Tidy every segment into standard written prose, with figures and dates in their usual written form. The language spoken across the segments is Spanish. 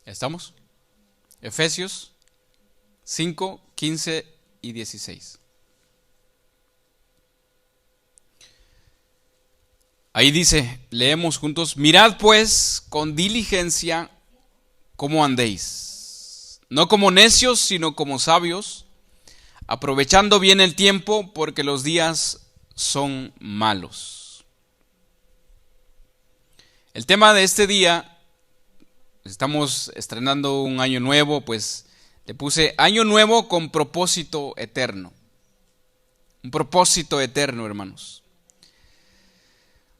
¿Estamos? Efesios 5, 15 y 16. Ahí dice, leemos juntos: mirad pues con diligencia cómo andéis, no como necios, sino como sabios, aprovechando bien el tiempo, porque los días son malos. El tema de este día, estamos estrenando un año nuevo, pues le puse año nuevo con propósito eterno. Un propósito eterno, hermanos.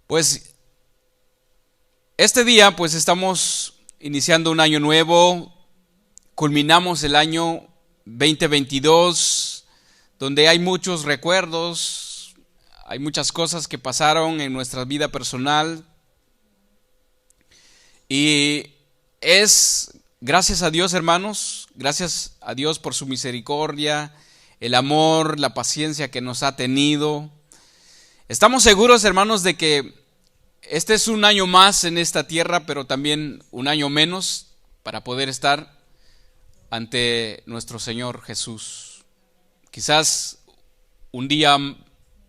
Pues este día pues estamos iniciando un año nuevo, culminamos el año 2022, donde hay muchos recuerdos, hay muchas cosas que pasaron en nuestra vida personal y es gracias a Dios, hermanos, gracias a Dios por su misericordia, el amor, la paciencia que nos ha tenido. Estamos seguros, hermanos, de que este es un año más en esta tierra, pero también un año menos para poder estar ante nuestro Señor Jesús. Quizás un día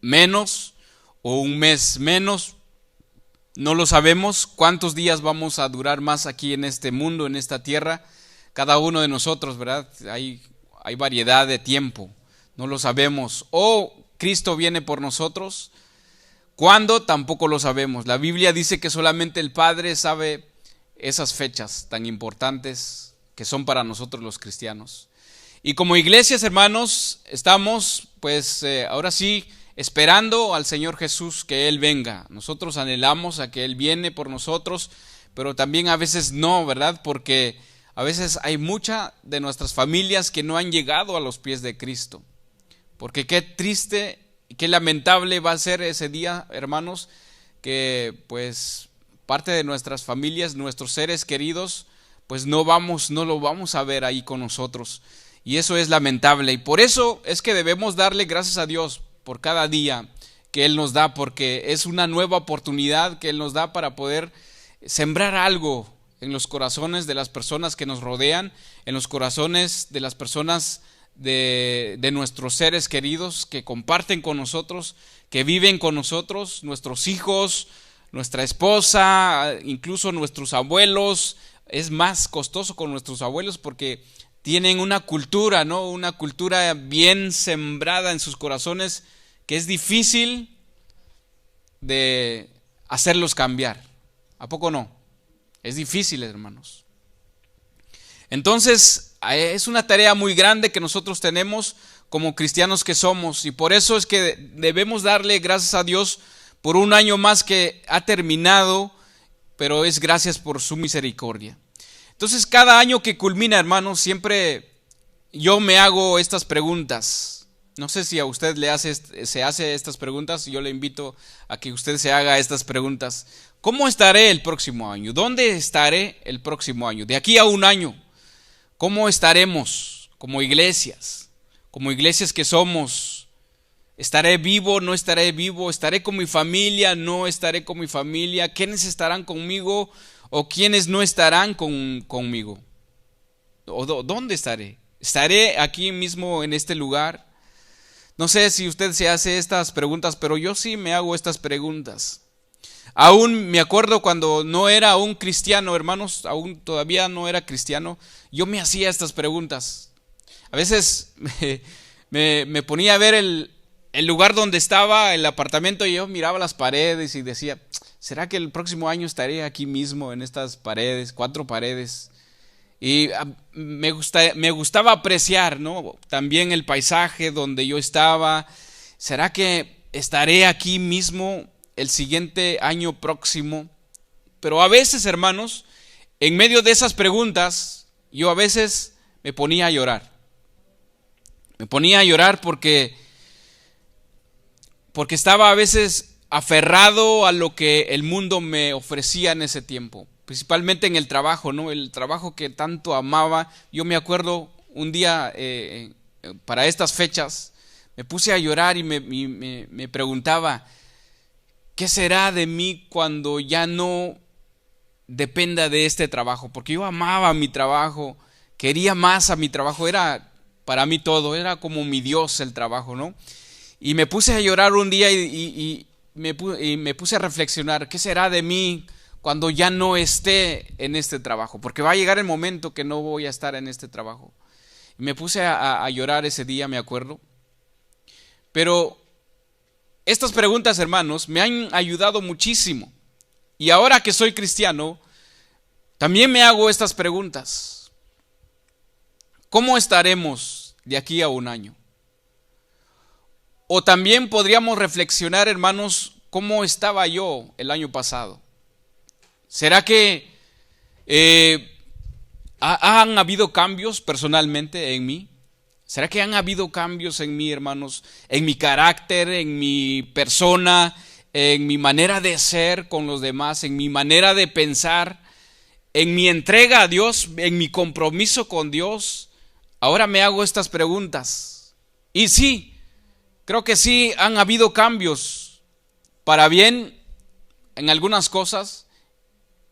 menos o un mes menos, no lo sabemos. ¿Cuántos días vamos a durar más aquí en este mundo, en esta tierra? Cada uno de nosotros, ¿verdad? Hay variedad de tiempo, no lo sabemos. O Cristo viene por nosotros. ¿Cuándo? Tampoco lo sabemos. La Biblia dice que solamente el Padre sabe esas fechas tan importantes que son para nosotros los cristianos. Y como iglesias, hermanos, estamos pues ahora sí esperando al Señor Jesús que Él venga. Nosotros anhelamos a que Él viene por nosotros, pero también a veces no, ¿verdad? Porque a veces hay muchas de nuestras familias que no han llegado a los pies de Cristo. Porque qué triste y qué lamentable va a ser ese día, hermanos, que pues parte de nuestras familias, nuestros seres queridos, pues no lo vamos a ver ahí con nosotros. Y eso es lamentable. Y por eso es que debemos darle gracias a Dios por cada día que Él nos da, porque es una nueva oportunidad que Él nos da para poder sembrar algo en los corazones de las personas que nos rodean, en los corazones de las personas de nuestros seres queridos que comparten con nosotros, que viven con nosotros, nuestros hijos, nuestra esposa, incluso nuestros abuelos. Es más costoso con nuestros abuelos porque tienen una cultura, ¿no? Una cultura bien sembrada en sus corazones que es difícil de hacerlos cambiar. ¿A poco no? Es difícil, hermanos. Entonces, es una tarea muy grande que nosotros tenemos como cristianos que somos, y por eso es que debemos darle gracias a Dios por un año más que ha terminado, pero es gracias por su misericordia. Entonces, cada año que culmina, hermanos, siempre yo me hago estas preguntas. No sé si a usted se hace estas preguntas, yo le invito a que usted se haga estas preguntas. ¿Cómo estaré el próximo año? ¿Dónde estaré el próximo año? De aquí a un año. ¿Cómo estaremos como iglesias? Como iglesias que somos. ¿Estaré vivo? ¿No estaré vivo? ¿Estaré con mi familia? ¿No estaré con mi familia? ¿Quiénes estarán conmigo? ¿O quiénes no estarán conmigo? ¿Dónde estaré? ¿Estaré aquí mismo en este lugar? No sé si usted se hace estas preguntas, pero yo sí me hago estas preguntas. Aún me acuerdo cuando no era un cristiano, hermanos, aún todavía no era cristiano, yo me hacía estas preguntas. A veces me ponía a ver el lugar donde estaba, el apartamento, y yo miraba las paredes y decía, ¿será que el próximo año estaré aquí mismo en estas paredes, 4 paredes? Y me gustaba apreciar, ¿no? También el paisaje donde yo estaba. ¿Será que estaré aquí mismo el siguiente año próximo? Pero a veces, hermanos, en medio de esas preguntas, yo a veces me ponía a llorar. Me ponía a llorar porque estaba a veces aferrado a lo que el mundo me ofrecía en ese tiempo. Principalmente en el trabajo, ¿no? El trabajo que tanto amaba. Yo me acuerdo un día, para estas fechas, me puse a llorar y me preguntaba, ¿qué será de mí cuando ya no dependa de este trabajo, porque yo amaba mi trabajo, quería más a mi trabajo, era para mí todo, era como mi Dios el trabajo, ¿no? Y me puse a llorar un día y me puse a reflexionar, ¿qué será de mí cuando ya no esté en este trabajo? Porque va a llegar el momento que no voy a estar en este trabajo. Y me puse a llorar ese día, me acuerdo. Pero estas preguntas, hermanos, me han ayudado muchísimo. Y ahora que soy cristiano, también me hago estas preguntas. ¿Cómo estaremos de aquí a un año? O también podríamos reflexionar, hermanos, ¿cómo estaba yo el año pasado? ¿Será que han habido cambios personalmente en mí? ¿Será que han habido cambios en mí, hermanos? En mi carácter, en mi persona, en mi manera de ser con los demás, en mi manera de pensar, en mi entrega a Dios, en mi compromiso con Dios. Ahora me hago estas preguntas. Y sí, creo que sí han habido cambios para bien en algunas cosas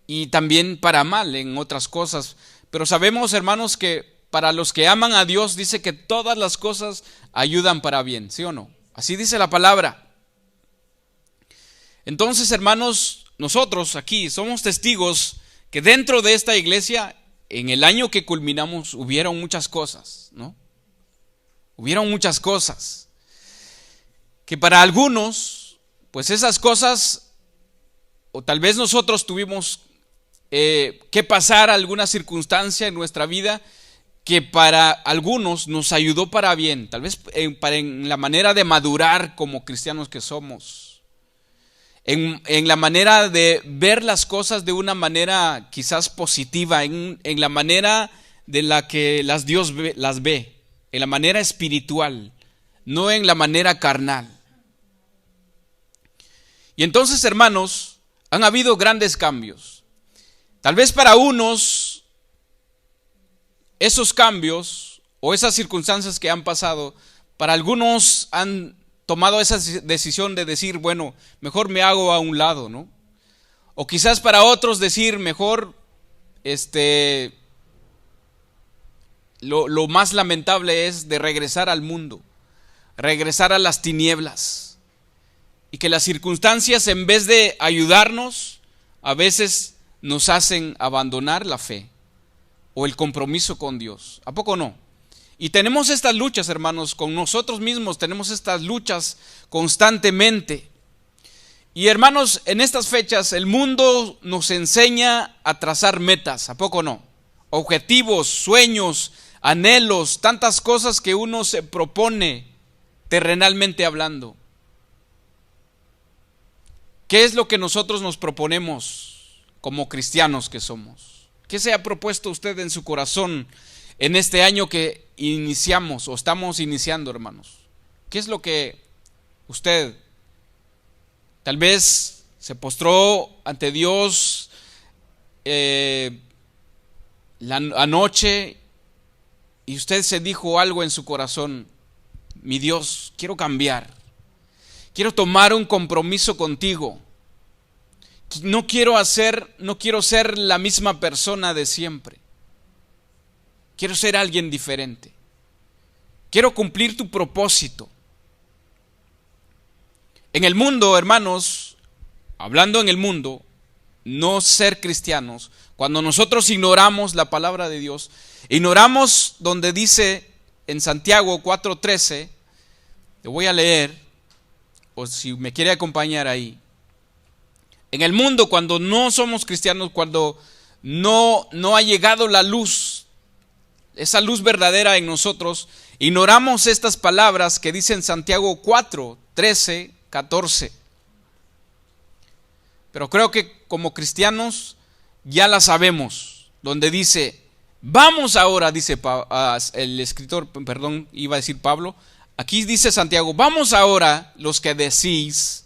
y también para mal en otras cosas. Pero sabemos, hermanos, que para los que aman a Dios dice que todas las cosas ayudan para bien, ¿sí o no? Así dice la palabra. Entonces, hermanos, nosotros aquí somos testigos que dentro de esta iglesia, en el año que culminamos, hubieron muchas cosas, ¿no? Hubieron muchas cosas. Que para algunos, pues esas cosas, o tal vez nosotros tuvimos que pasar alguna circunstancia en nuestra vida que para algunos nos ayudó para bien, tal vez en la manera de madurar como cristianos que somos, en la manera de ver las cosas de una manera quizás positiva, en la manera de la que Dios las ve, en la manera espiritual, no en la manera carnal. Y entonces, hermanos, han habido grandes cambios. Tal vez para unos, esos cambios o esas circunstancias que han pasado, para algunos han tomado esa decisión de decir, bueno, mejor me hago a un lado, ¿no? O quizás para otros decir, mejor, lo más lamentable es de regresar al mundo, regresar a las tinieblas. Y que las circunstancias, en vez de ayudarnos, a veces nos hacen abandonar la fe o el compromiso con Dios. ¿A poco no? Y tenemos estas luchas, hermanos, con nosotros mismos, tenemos estas luchas constantemente. Y hermanos, en estas fechas el mundo nos enseña a trazar metas, ¿a poco no? Objetivos, sueños, anhelos, tantas cosas que uno se propone terrenalmente hablando. ¿Qué es lo que nosotros nos proponemos como cristianos que somos? ¿Qué se ha propuesto usted en su corazón en este año que iniciamos o estamos iniciando, hermanos? ¿Qué es lo que usted tal vez se postró ante Dios anoche y usted se dijo algo en su corazón? Mi Dios, quiero cambiar. Quiero tomar un compromiso contigo. No quiero ser la misma persona de siempre. Quiero ser alguien diferente. Quiero cumplir tu propósito. En el mundo, hermanos, hablando en el mundo, no ser cristianos, cuando nosotros ignoramos la palabra de Dios, ignoramos donde dice en Santiago 4:13, te voy a leer, o si me quiere acompañar ahí. En el mundo, cuando no somos cristianos, cuando no ha llegado la luz, esa luz verdadera en nosotros, ignoramos estas palabras que dicen Santiago 4:13, 14. Pero creo que como cristianos ya la sabemos, donde dice, vamos ahora, dice el escritor, perdón, iba a decir Pablo, aquí dice Santiago, vamos ahora los que decís,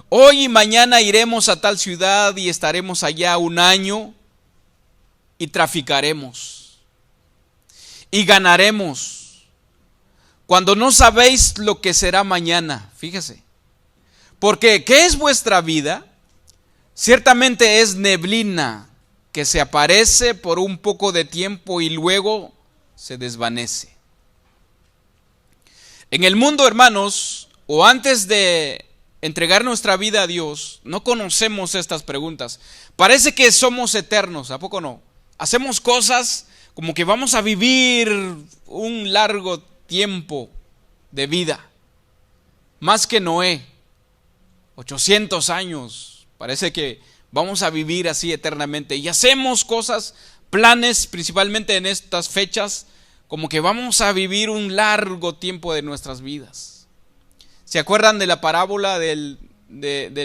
hoy y mañana iremos a tal ciudad y estaremos allá un año y traficaremos y ganaremos, cuando no sabéis lo que será mañana. Fíjese, porque ¿qué es vuestra vida? Ciertamente es neblina que se aparece por un poco de tiempo y luego se desvanece. En el mundo, hermanos, o antes de entregar nuestra vida a Dios, no conocemos estas preguntas. Parece que somos eternos, ¿a poco no? Hacemos cosas como que vamos a vivir un largo tiempo de vida, más que Noé, 800 años, parece que vamos a vivir así eternamente. Y hacemos cosas, planes, principalmente en estas fechas, como que vamos a vivir un largo tiempo de nuestras vidas. ¿Se acuerdan de la parábola del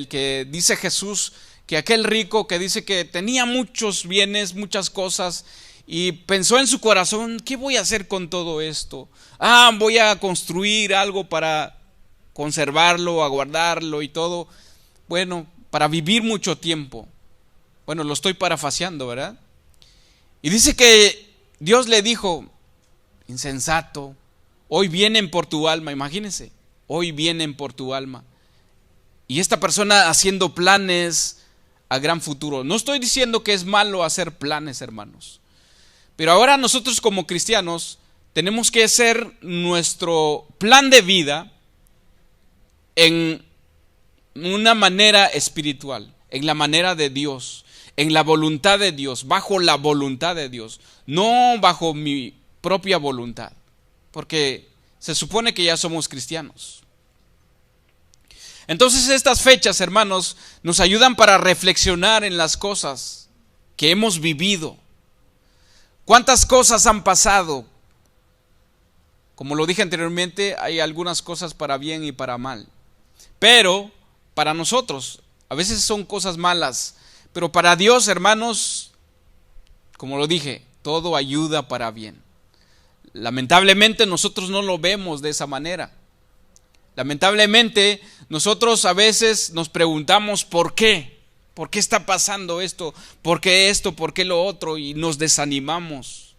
que dice Jesús, que aquel rico que dice que tenía muchos bienes, muchas cosas, y pensó en su corazón, ¿qué voy a hacer con todo esto? Voy a construir algo para conservarlo, aguardarlo y todo, bueno, para vivir mucho tiempo. Bueno, lo estoy parafaseando, ¿verdad? Y dice que Dios le dijo, insensato, hoy vienen por tu alma, imagínense, hoy vienen por tu alma. Y esta persona haciendo planes a gran futuro. No estoy diciendo que es malo hacer planes, hermanos, pero ahora nosotros como cristianos tenemos que hacer nuestro plan de vida en una manera espiritual, en la manera de Dios, en la voluntad de Dios, bajo la voluntad de Dios, no bajo mi propia voluntad, porque se supone que ya somos cristianos. Entonces estas fechas, hermanos, nos ayudan para reflexionar en las cosas que hemos vivido. ¿Cuántas cosas han pasado? Como lo dije anteriormente, hay algunas cosas para bien y para mal. Pero para nosotros, a veces son cosas malas, pero para Dios, hermanos, como lo dije, todo ayuda para bien. Lamentablemente nosotros no lo vemos de esa manera. Lamentablemente nosotros a veces nos preguntamos ¿por qué? ¿Por qué está pasando esto? ¿Por qué esto? ¿Por qué lo otro? Y nos desanimamos.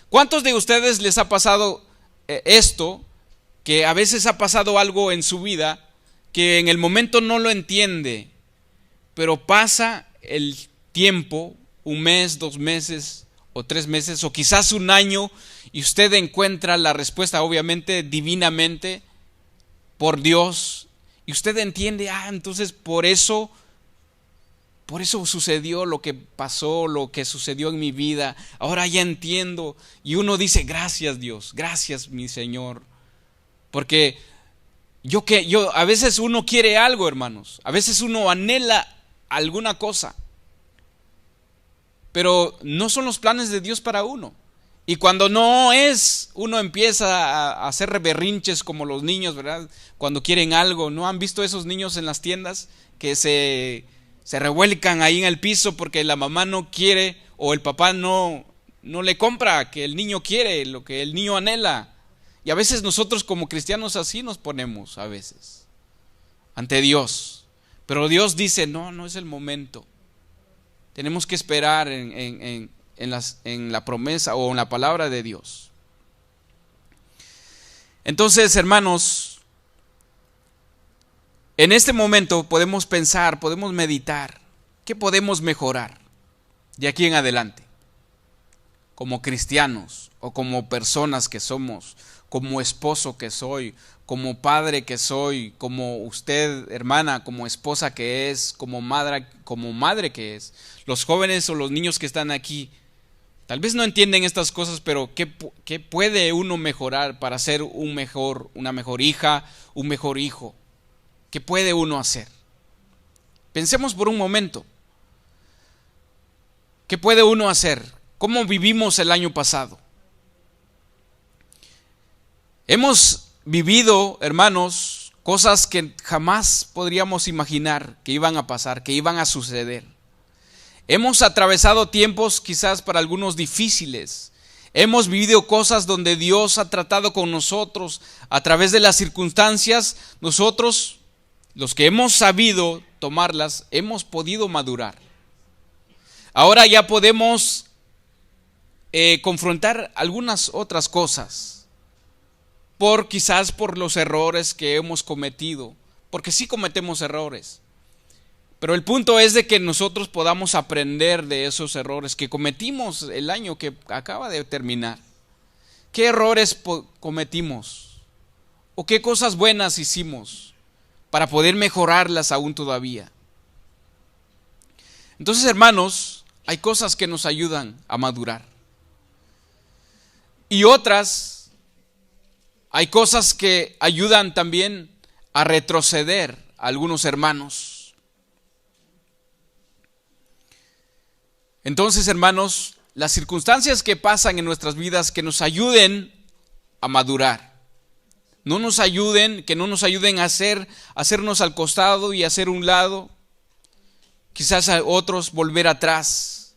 ¿Cuántos de ustedes les ha pasado esto? Que a veces ha pasado algo en su vida que en el momento no lo entiende, pero pasa el tiempo, un mes, 2 meses o 3 meses o quizás un año, y usted encuentra la respuesta, obviamente divinamente, por Dios, y usted entiende, entonces por eso sucedió lo que pasó, lo que sucedió en mi vida, ahora ya entiendo, y uno dice, gracias Dios, gracias mi Señor, porque yo a veces uno quiere algo, hermanos, a veces uno anhela alguna cosa, pero no son los planes de Dios para uno. Y cuando no es, uno empieza a hacer berrinches como los niños, ¿verdad? Cuando quieren algo, ¿no han visto esos niños en las tiendas que se revuelcan ahí en el piso porque la mamá no quiere o el papá no le compra que el niño quiere, lo que el niño anhela? Y a veces nosotros como cristianos así nos ponemos a veces ante Dios. Pero Dios dice, no es el momento. Tenemos que esperar en la promesa o en la palabra de Dios. Entonces, hermanos, en este momento podemos pensar, podemos meditar, ¿qué podemos mejorar de aquí en adelante? Como cristianos o como personas que somos, como esposo que soy, como padre que soy, como usted, hermana, como esposa que es, como madre que es. Los jóvenes o los niños que están aquí, tal vez no entienden estas cosas, pero ¿qué puede uno mejorar para ser una mejor hija, un mejor hijo? ¿Qué puede uno hacer? Pensemos por un momento. ¿Qué puede uno hacer? ¿Cómo vivimos el año pasado? Hemos vivido, hermanos, cosas que jamás podríamos imaginar que iban a pasar, que iban a suceder. Hemos atravesado tiempos quizás para algunos difíciles. Hemos vivido cosas donde Dios ha tratado con nosotros a través de las circunstancias. Nosotros, los que hemos sabido tomarlas, hemos podido madurar. Ahora ya podemos confrontar algunas otras cosas. Quizás por los errores que hemos cometido, porque sí cometemos errores, Pero el punto es de que nosotros podamos aprender de esos errores que cometimos el año que acaba de terminar. ¿Qué errores cometimos? ¿O qué cosas buenas hicimos para poder mejorarlas aún todavía? Entonces, hermanos, hay cosas que nos ayudan a madurar. Y otras, hay cosas que ayudan también a retroceder a algunos hermanos. Entonces, hermanos, las circunstancias que pasan en nuestras vidas que nos ayuden a madurar. Que no nos ayuden a hacernos al costado y hacer un lado. Quizás a otros volver atrás,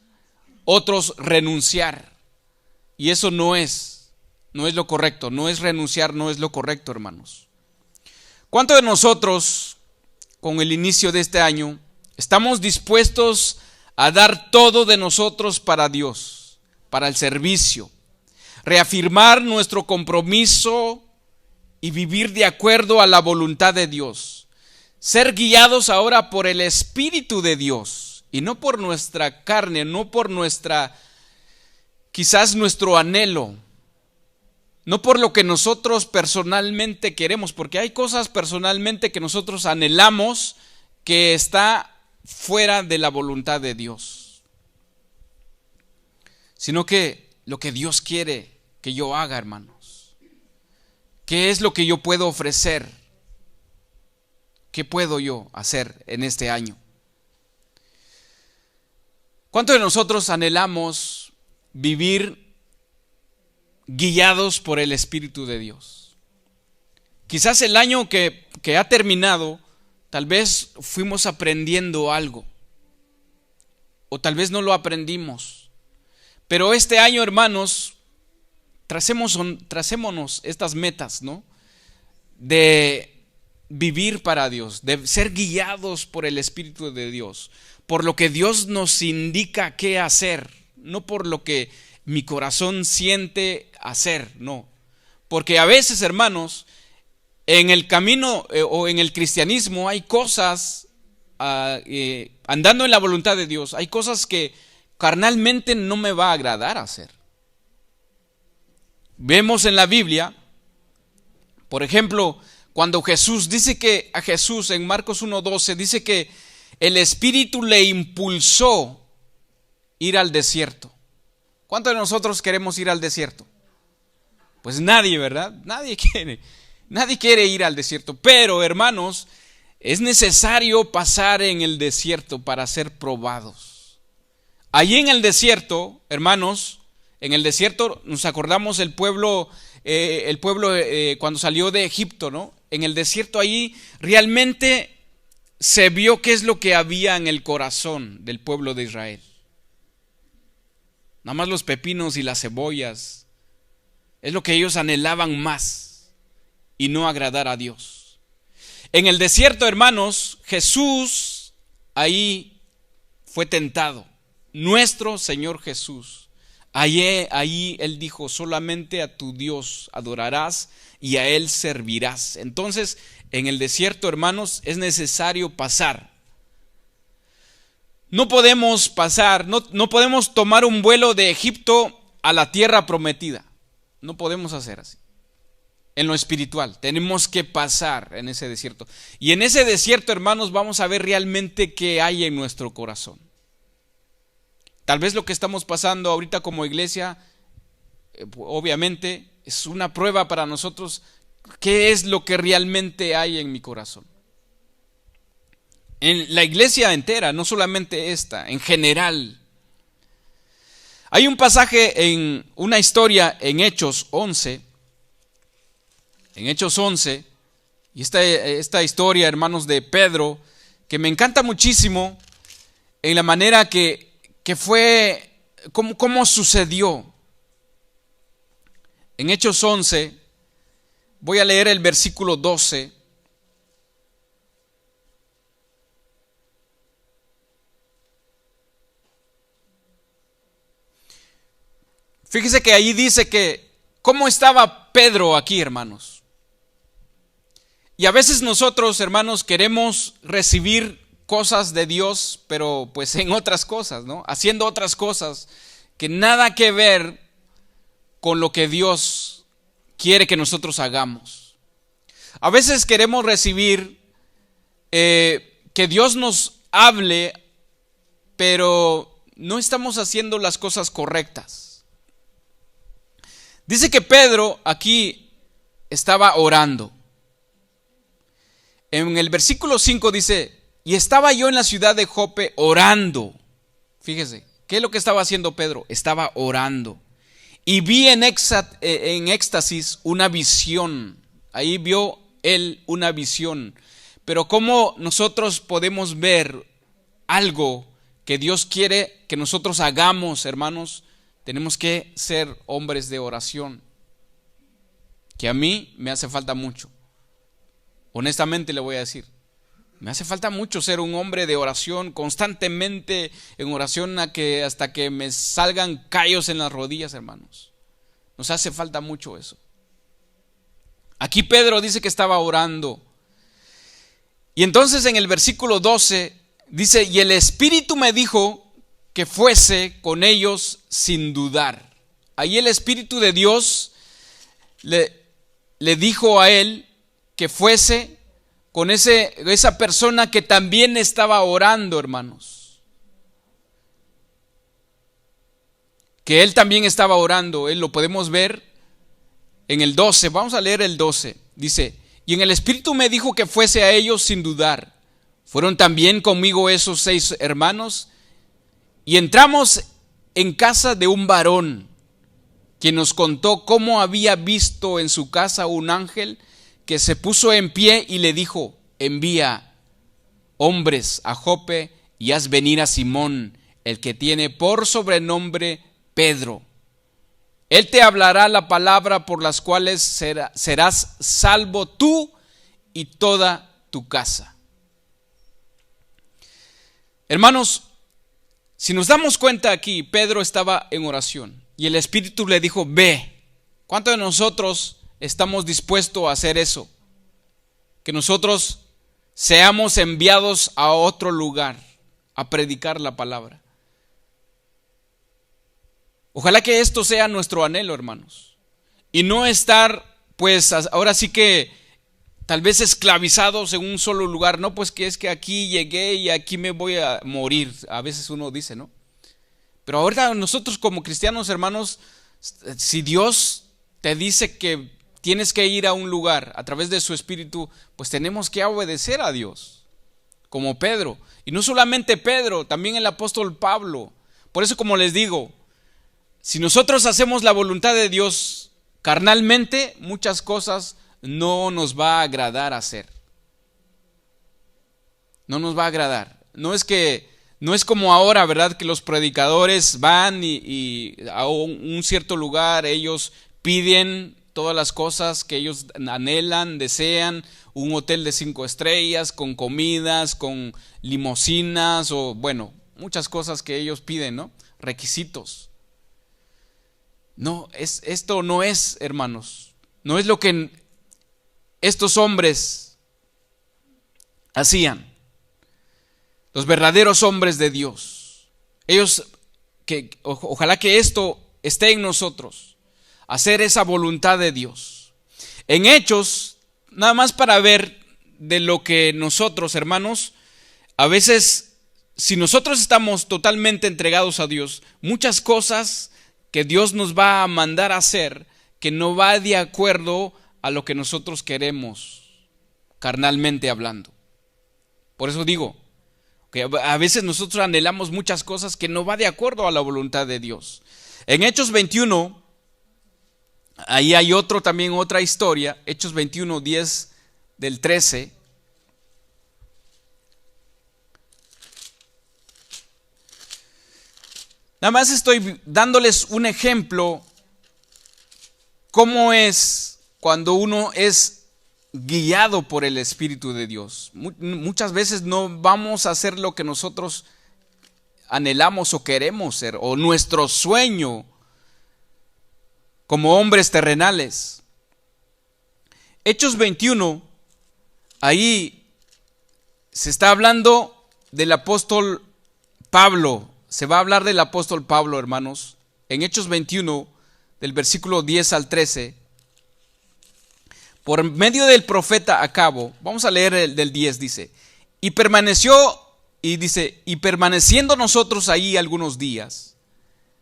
otros renunciar. Y eso no es lo correcto, no es renunciar, no es lo correcto, hermanos. ¿Cuántos de nosotros, con el inicio de este año, estamos dispuestos a dar todo de nosotros para Dios, para el servicio, reafirmar nuestro compromiso y vivir de acuerdo a la voluntad de Dios, ser guiados ahora por el Espíritu de Dios y no por nuestra carne, no por quizás nuestro anhelo, no por lo que nosotros personalmente queremos, porque hay cosas personalmente que nosotros anhelamos que está fuera de la voluntad de Dios, sino que lo que Dios quiere que yo haga, hermanos. ¿Qué es lo que yo puedo ofrecer? ¿Qué puedo yo hacer en este año? ¿Cuántos de nosotros anhelamos vivir guiados por el Espíritu de Dios? Quizás el año que ha terminado, tal vez fuimos aprendiendo algo, o tal vez no lo aprendimos. Pero este año, hermanos, tracémonos estas metas, ¿no? De vivir para Dios, de ser guiados por el Espíritu de Dios, por lo que Dios nos indica qué hacer, no por lo que mi corazón siente hacer, no. Porque a veces, hermanos, en el camino o en el cristianismo hay cosas, andando en la voluntad de Dios, hay cosas que carnalmente no me va a agradar hacer. Vemos en la Biblia, por ejemplo, cuando Jesús dice que a Jesús en Marcos 1:12 dice que el Espíritu le impulsó ir al desierto. ¿Cuántos de nosotros queremos ir al desierto? Pues nadie, ¿verdad? Nadie quiere ir al desierto, pero hermanos, es necesario pasar en el desierto para ser probados. Allí en el desierto, hermanos, en el desierto nos acordamos el pueblo cuando salió de Egipto, ¿no? En el desierto allí realmente se vio qué es lo que había en el corazón del pueblo de Israel. Nada más los pepinos y las cebollas, es lo que ellos anhelaban más. Y no agradar a Dios. En el desierto, hermanos, Jesús ahí fue tentado. Nuestro Señor Jesús. Ahí Él dijo, solamente a tu Dios adorarás y a Él servirás. Entonces, en el desierto, hermanos, es necesario pasar. No podemos pasar, no podemos tomar un vuelo de Egipto a la tierra prometida. No podemos hacer así. En lo espiritual, tenemos que pasar en ese desierto. Y en ese desierto, hermanos, vamos a ver realmente qué hay en nuestro corazón. Tal vez lo que estamos pasando ahorita como iglesia, obviamente, es una prueba para nosotros. ¿Qué es lo que realmente hay en mi corazón? En la iglesia entera, no solamente esta, en general. Hay un pasaje en una historia en Hechos 11. En Hechos 11, y esta historia, hermanos, de Pedro, que me encanta muchísimo en la manera que fue, cómo sucedió. En Hechos 11, voy a leer el versículo 12. Fíjese que ahí dice que, ¿cómo estaba Pedro aquí, hermanos? Y a veces nosotros, hermanos, queremos recibir cosas de Dios, pero pues en otras cosas, ¿no? Haciendo otras cosas que nada que ver con lo que Dios quiere que nosotros hagamos. A veces queremos recibir que Dios nos hable, pero no estamos haciendo las cosas correctas. Dice que Pedro aquí estaba orando. En el versículo 5 dice, y estaba yo en la ciudad de Jope orando. Fíjese, ¿qué es lo que estaba haciendo Pedro? Estaba orando. Y vi en éxtasis una visión. Ahí vio él una visión. Pero ¿cómo nosotros podemos ver algo que Dios quiere que nosotros hagamos, hermanos? Tenemos que ser hombres de oración. Que a mí me hace falta mucho. Honestamente le voy a decir. Me hace falta mucho ser un hombre de oración, constantemente en oración hasta que me salgan callos en las rodillas, hermanos. Nos hace falta mucho eso. Aquí Pedro dice que estaba orando. Y entonces en el versículo 12 dice, y el Espíritu me dijo que fuese con ellos sin dudar. Ahí el Espíritu de Dios le dijo a él que fuese con esa persona que también estaba orando, hermanos. Que él también estaba orando, él lo podemos ver en el 12, vamos a leer el 12. Dice, y en el Espíritu me dijo que fuese a ellos sin dudar. Fueron también conmigo esos 6 hermanos, y entramos en casa de un varón, quien nos contó cómo había visto en su casa un ángel que se puso en pie y le dijo, envía hombres a Jope y haz venir a Simón, el que tiene por sobrenombre Pedro. Él te hablará la palabra por las cuales serás salvo tú y toda tu casa. Hermanos, si nos damos cuenta aquí, Pedro estaba en oración y el Espíritu le dijo, ve. ¿Cuántos de nosotros estamos dispuestos a hacer eso? Que nosotros seamos enviados a otro lugar a predicar la palabra. Ojalá que esto sea nuestro anhelo, hermanos. Y no estar, pues, ahora sí que tal vez esclavizados en un solo lugar. No, pues que es que aquí llegué y aquí me voy a morir. A veces uno dice, ¿no? Pero ahorita nosotros como cristianos, hermanos, si Dios te dice que tienes que ir a un lugar a través de su Espíritu, pues tenemos que obedecer a Dios, como Pedro. Y no solamente Pedro, también el apóstol Pablo. Por eso, como les digo, si nosotros hacemos la voluntad de Dios carnalmente, muchas cosas no nos va a agradar hacer. No nos va a agradar. No es como ahora, ¿verdad? Que los predicadores van y a un cierto lugar, ellos piden todas las cosas que ellos anhelan, desean, un hotel de 5 estrellas, con comidas, con limusinas, o bueno, muchas cosas que ellos piden, ¿no? Requisitos. No, esto no es, hermanos, no es lo que estos hombres hacían. Los verdaderos hombres de Dios. Ellos, ojalá que esto esté en nosotros. Hacer esa voluntad de Dios. En Hechos, nada más para ver de lo que nosotros, hermanos, a veces, si nosotros estamos totalmente entregados a Dios, muchas cosas que Dios nos va a mandar a hacer, que no va de acuerdo a lo que nosotros queremos, carnalmente hablando. Por eso digo, que a veces nosotros anhelamos muchas cosas que no va de acuerdo a la voluntad de Dios. En Hechos 21, ahí hay otra historia, Hechos 21, 10 del 13. Nada más estoy dándoles un ejemplo, cómo es cuando uno es guiado por el Espíritu de Dios. Muchas veces no vamos a hacer lo que nosotros anhelamos o queremos ser, o nuestro sueño como hombres terrenales. Hechos 21, ahí se está hablando del apóstol Pablo. Se va a hablar del apóstol Pablo, hermanos, en Hechos 21, del versículo 10 al 13. Por medio del profeta Agabo, vamos a leer el del 10, dice, y permaneciendo nosotros ahí algunos días,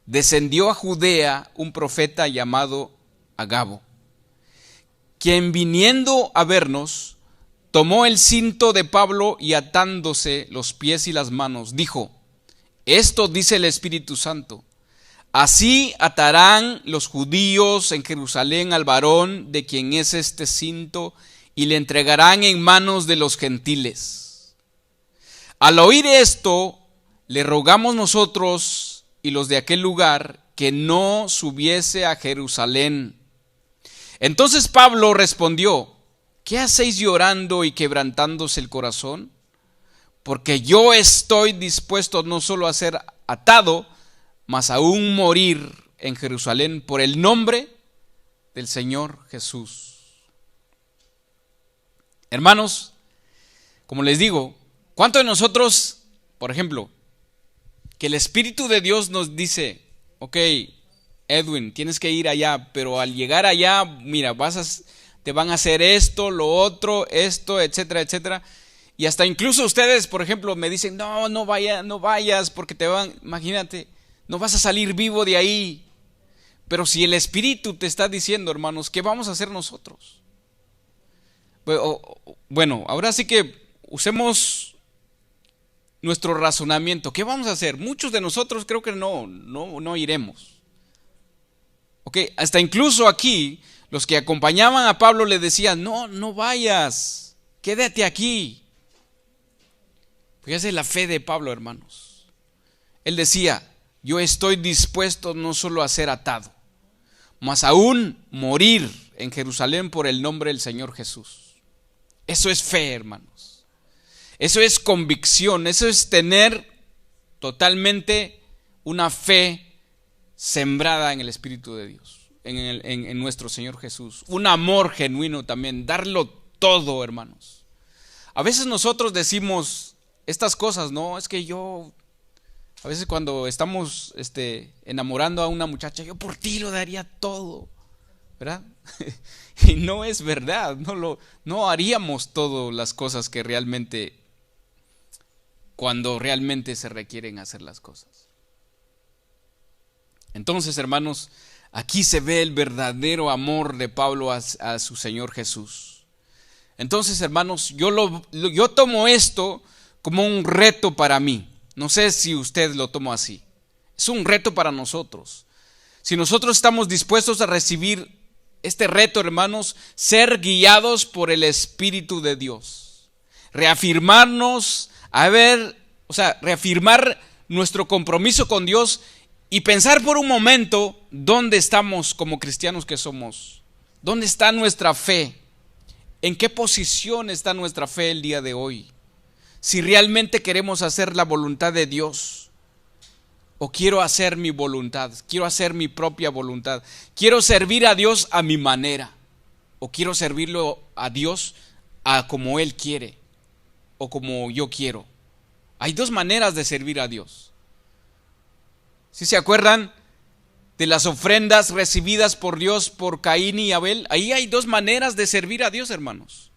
descendió a Judea un profeta llamado Agabo, quien viniendo a vernos, tomó el cinto de Pablo y atándose los pies y las manos, dijo, esto dice el Espíritu Santo, así atarán los judíos en Jerusalén al varón de quien es este cinto y le entregarán en manos de los gentiles. Al oír esto, le rogamos nosotros y los de aquel lugar que no subiese a Jerusalén. Entonces Pablo respondió, ¿qué hacéis llorando y quebrantándose el corazón? Porque yo estoy dispuesto no solo a ser atado, mas aún morir en Jerusalén por el nombre del Señor Jesús. Hermanos, como les digo, ¿cuántos de nosotros, por ejemplo, que el Espíritu de Dios nos dice, ok, Edwin, tienes que ir allá, pero al llegar allá, mira, te van a hacer esto, lo otro, esto, etcétera, etcétera. Y hasta incluso ustedes, por ejemplo, me dicen, no vayas porque imagínate, no vas a salir vivo de ahí. Pero si el Espíritu te está diciendo, hermanos, ¿qué vamos a hacer nosotros? Bueno, ahora sí que usemos nuestro razonamiento. ¿Qué vamos a hacer? Muchos de nosotros creo que no iremos. Ok, hasta incluso aquí, los que acompañaban a Pablo le decían, no vayas, quédate aquí. Fíjese la fe de Pablo, hermanos. Él decía, yo estoy dispuesto no solo a ser atado, mas aún morir en Jerusalén por el nombre del Señor Jesús. Eso es fe, hermanos. Eso es convicción, eso es tener totalmente una fe sembrada en el Espíritu de Dios, en nuestro Señor Jesús. Un amor genuino también, darlo todo, hermanos. A veces nosotros decimos estas cosas, es que yo, a veces cuando estamos enamorando a una muchacha, yo por ti lo daría todo, ¿verdad? Y no es verdad, no haríamos todas las cosas que realmente, cuando realmente se requieren hacer las cosas. Entonces, hermanos, aquí se ve el verdadero amor de Pablo a su Señor Jesús. Entonces, hermanos, yo tomo esto como un reto para mí. No sé si usted lo tomó así. Es un reto para nosotros. Si nosotros estamos dispuestos a recibir este reto, hermanos, ser guiados por el Espíritu de Dios. Reafirmarnos, reafirmar nuestro compromiso con Dios y pensar por un momento dónde estamos como cristianos que somos. ¿Dónde está nuestra fe? ¿En qué posición está nuestra fe el día de hoy? Si realmente queremos hacer la voluntad de Dios, o quiero hacer mi voluntad, quiero hacer mi propia voluntad, quiero servir a Dios a mi manera, o quiero servirlo a Dios a como Él quiere, o como yo quiero. Hay dos maneras de servir a Dios. ¿Sí se acuerdan de las ofrendas recibidas por Dios por Caín y Abel? Ahí hay dos maneras de servir a Dios, hermanos.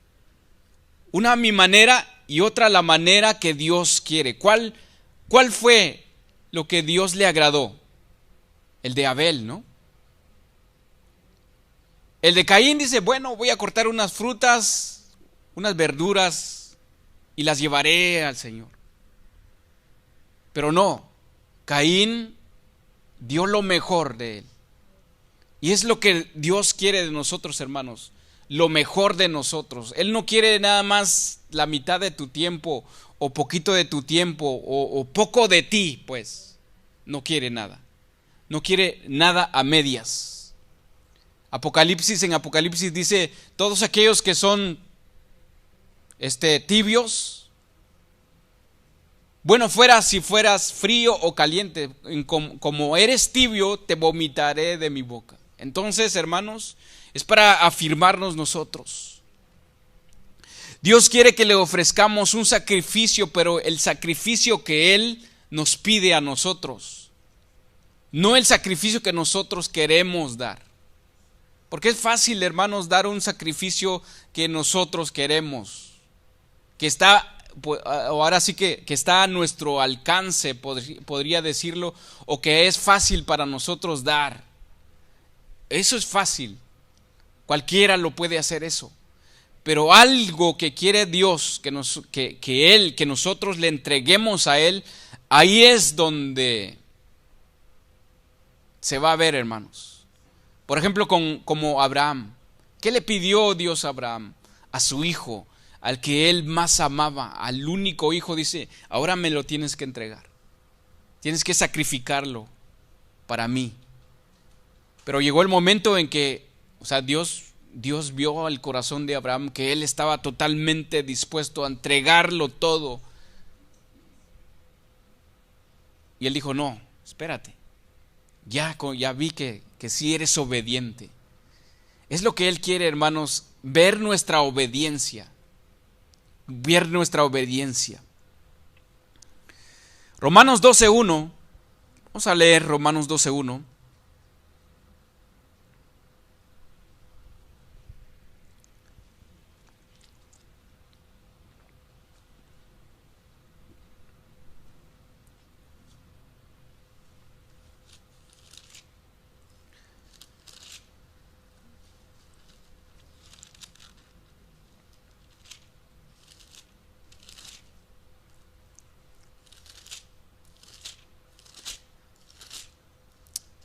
Una a mi manera y otra a la manera que Dios quiere. ¿Cuál fue lo que Dios le agradó? El de Abel, ¿no? El de Caín dice, bueno, voy a cortar unas frutas, unas verduras y las llevaré al Señor. Pero no, Caín dio lo mejor de él. Y es lo que Dios quiere de nosotros, hermanos. Lo mejor de nosotros. Él no quiere nada más la mitad de tu tiempo, o poquito de tu tiempo, o poco de ti, pues. No quiere nada. No quiere nada a medias. En Apocalipsis dice, todos aquellos que son tibios, bueno fuera si fueras frío o caliente, como eres tibio, te vomitaré de mi boca. Entonces, hermanos, es para afirmarnos nosotros. Dios quiere que le ofrezcamos un sacrificio, pero el sacrificio que Él nos pide a nosotros, no el sacrificio que nosotros queremos dar. Porque es fácil, hermanos, dar un sacrificio que nosotros queremos, que está, ahora sí que está a nuestro alcance, podría decirlo, o que es fácil para nosotros dar. Eso es fácil, cualquiera lo puede hacer eso. Pero algo que quiere Dios, que nosotros le entreguemos a Él, ahí es donde se va a ver, hermanos. Por ejemplo, como Abraham. ¿Qué le pidió Dios a Abraham? A su hijo, al que él más amaba, al único hijo. Dice, ahora me lo tienes que entregar. Tienes que sacrificarlo para mí. Pero llegó el momento en que, Dios vio al corazón de Abraham que él estaba totalmente dispuesto a entregarlo todo. Y él dijo, no, espérate. Ya vi que sí eres obediente. Es lo que Él quiere, hermanos, ver nuestra obediencia. Ver nuestra obediencia. Romanos 12:1. Vamos a leer Romanos 12:1.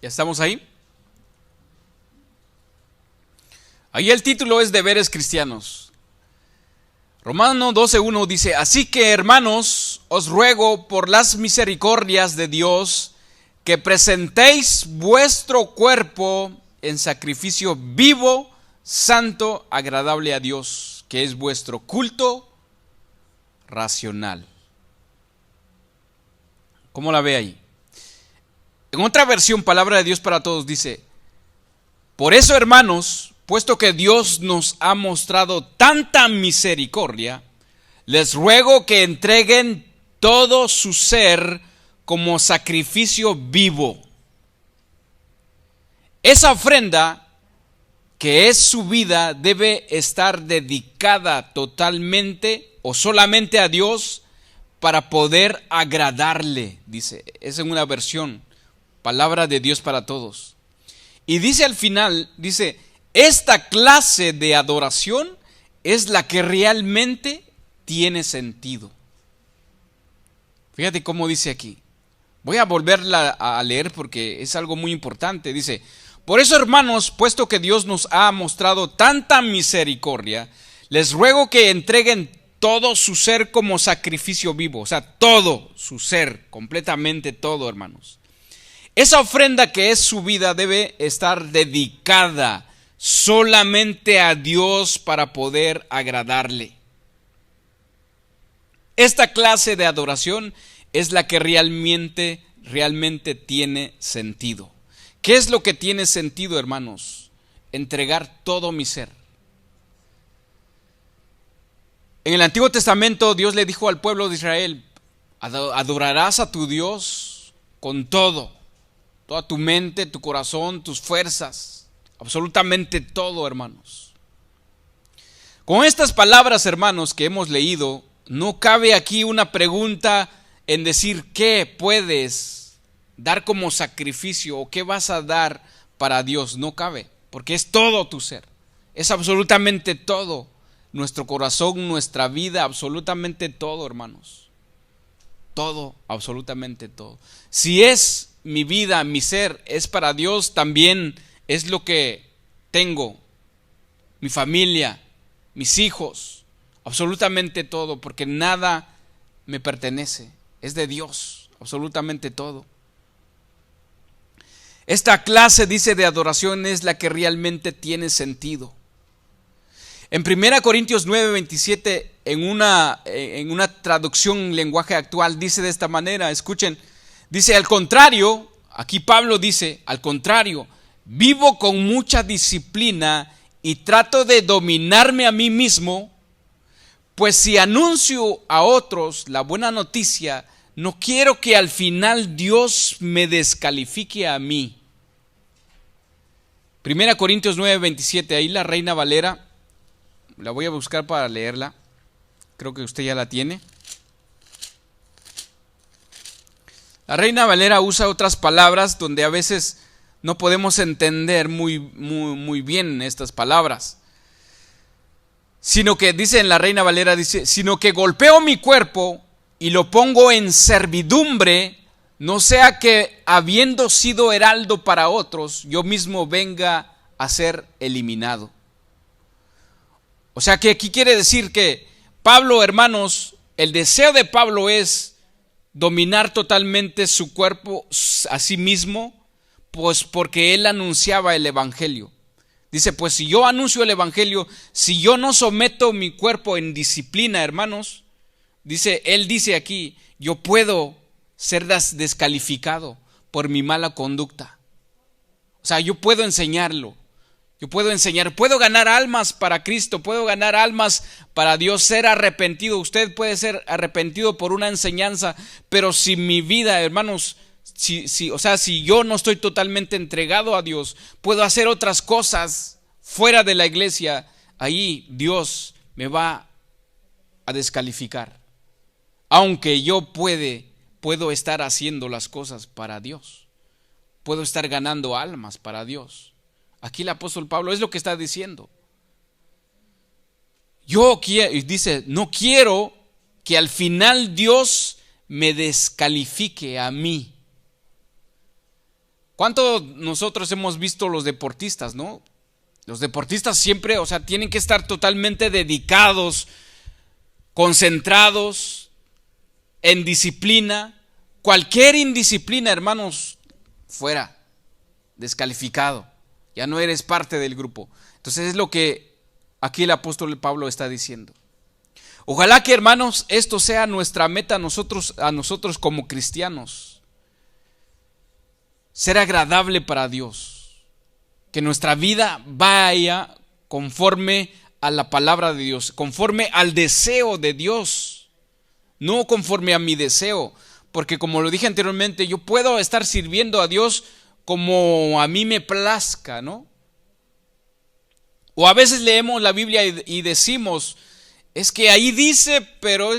¿Ya estamos ahí? Ahí el título es Deberes Cristianos. Romanos 12:1 dice, así que hermanos, os ruego por las misericordias de Dios que presentéis vuestro cuerpo en sacrificio vivo, santo, agradable a Dios, que es vuestro culto racional. ¿Cómo la ve ahí? En otra versión, Palabra de Dios para Todos, dice, por eso, hermanos, puesto que Dios nos ha mostrado tanta misericordia, les ruego que entreguen todo su ser como sacrificio vivo. Esa ofrenda, que es su vida, debe estar dedicada totalmente o solamente a Dios para poder agradarle, dice. Es en una versión. Palabra de Dios para Todos. Y dice al final, dice, esta clase de adoración es la que realmente tiene sentido. Fíjate cómo dice aquí. Voy a volverla a leer porque es algo muy importante. Dice, por eso, hermanos, puesto que Dios nos ha mostrado tanta misericordia, les ruego que entreguen todo su ser como sacrificio vivo. O sea, todo su ser, completamente todo, hermanos. Esa ofrenda que es su vida debe estar dedicada solamente a Dios para poder agradarle. Esta clase de adoración es la que realmente tiene sentido. ¿Qué es lo que tiene sentido, hermanos? Entregar todo mi ser. En el Antiguo Testamento Dios le dijo al pueblo de Israel, adorarás a tu Dios con todo. Toda tu mente, tu corazón, tus fuerzas, absolutamente todo, hermanos. Con estas palabras, hermanos, que hemos leído, no cabe aquí una pregunta en decir qué puedes dar como sacrificio o qué vas a dar para Dios. No cabe, porque es todo tu ser, es absolutamente todo, nuestro corazón, nuestra vida, absolutamente todo, hermanos. Todo, absolutamente todo. Si es mi vida, mi ser, es para Dios, también es lo que tengo, mi familia, mis hijos, absolutamente todo, porque nada me pertenece, es de Dios, absolutamente todo. Esta clase, dice, de adoración es la que realmente tiene sentido. En 1 Corintios 9:27, en una traducción en lenguaje actual, dice de esta manera, escuchen, dice, al contrario, aquí Pablo dice, al contrario, vivo con mucha disciplina y trato de dominarme a mí mismo, Pues si anuncio a otros la buena noticia, no quiero que al final Dios me descalifique a mí. 1 Corintios 9:27, ahí la Reina Valera, la voy a buscar para leerla. Creo que usted ya la tiene. La Reina Valera usa otras palabras donde a veces no podemos entender muy bien estas palabras. Sino que dice en la Reina Valera, dice, sino que golpeo mi cuerpo y lo pongo en servidumbre, no sea que habiendo sido heraldo para otros, yo mismo venga a ser eliminado. O sea que aquí quiere decir que Pablo, hermanos, el deseo de Pablo es dominar totalmente su cuerpo a sí mismo, pues porque él anunciaba el evangelio. Dice, pues si yo anuncio el evangelio, si yo no someto mi cuerpo en disciplina, hermanos, él dice aquí, yo puedo ser descalificado por mi mala conducta. O sea, yo puedo enseñarlo, puedo ganar almas para Cristo, puedo ganar almas para Dios, ser arrepentido. Usted puede ser arrepentido por una enseñanza, pero si mi vida, hermanos, si yo no estoy totalmente entregado a Dios, puedo hacer otras cosas fuera de la iglesia, ahí Dios me va a descalificar. Aunque yo puedo estar haciendo las cosas para Dios, puedo estar ganando almas para Dios. Aquí el apóstol Pablo es lo que está diciendo. Dice, no quiero que al final Dios me descalifique a mí. ¿Cuánto nosotros hemos visto los deportistas, no? Los deportistas siempre, tienen que estar totalmente dedicados, concentrados, en disciplina. Cualquier indisciplina, hermanos, fuera, descalificado. Ya no eres parte del grupo. Entonces es lo que aquí el apóstol Pablo está diciendo. Ojalá que, hermanos, esto sea nuestra meta a nosotros como cristianos. Ser agradable para Dios, que nuestra vida vaya conforme a la palabra de Dios, conforme al deseo de Dios, no conforme a mi deseo, porque como lo dije anteriormente, yo puedo estar sirviendo a Dios como a mí me plazca, ¿no? O a veces leemos la Biblia y decimos, es que ahí dice, pero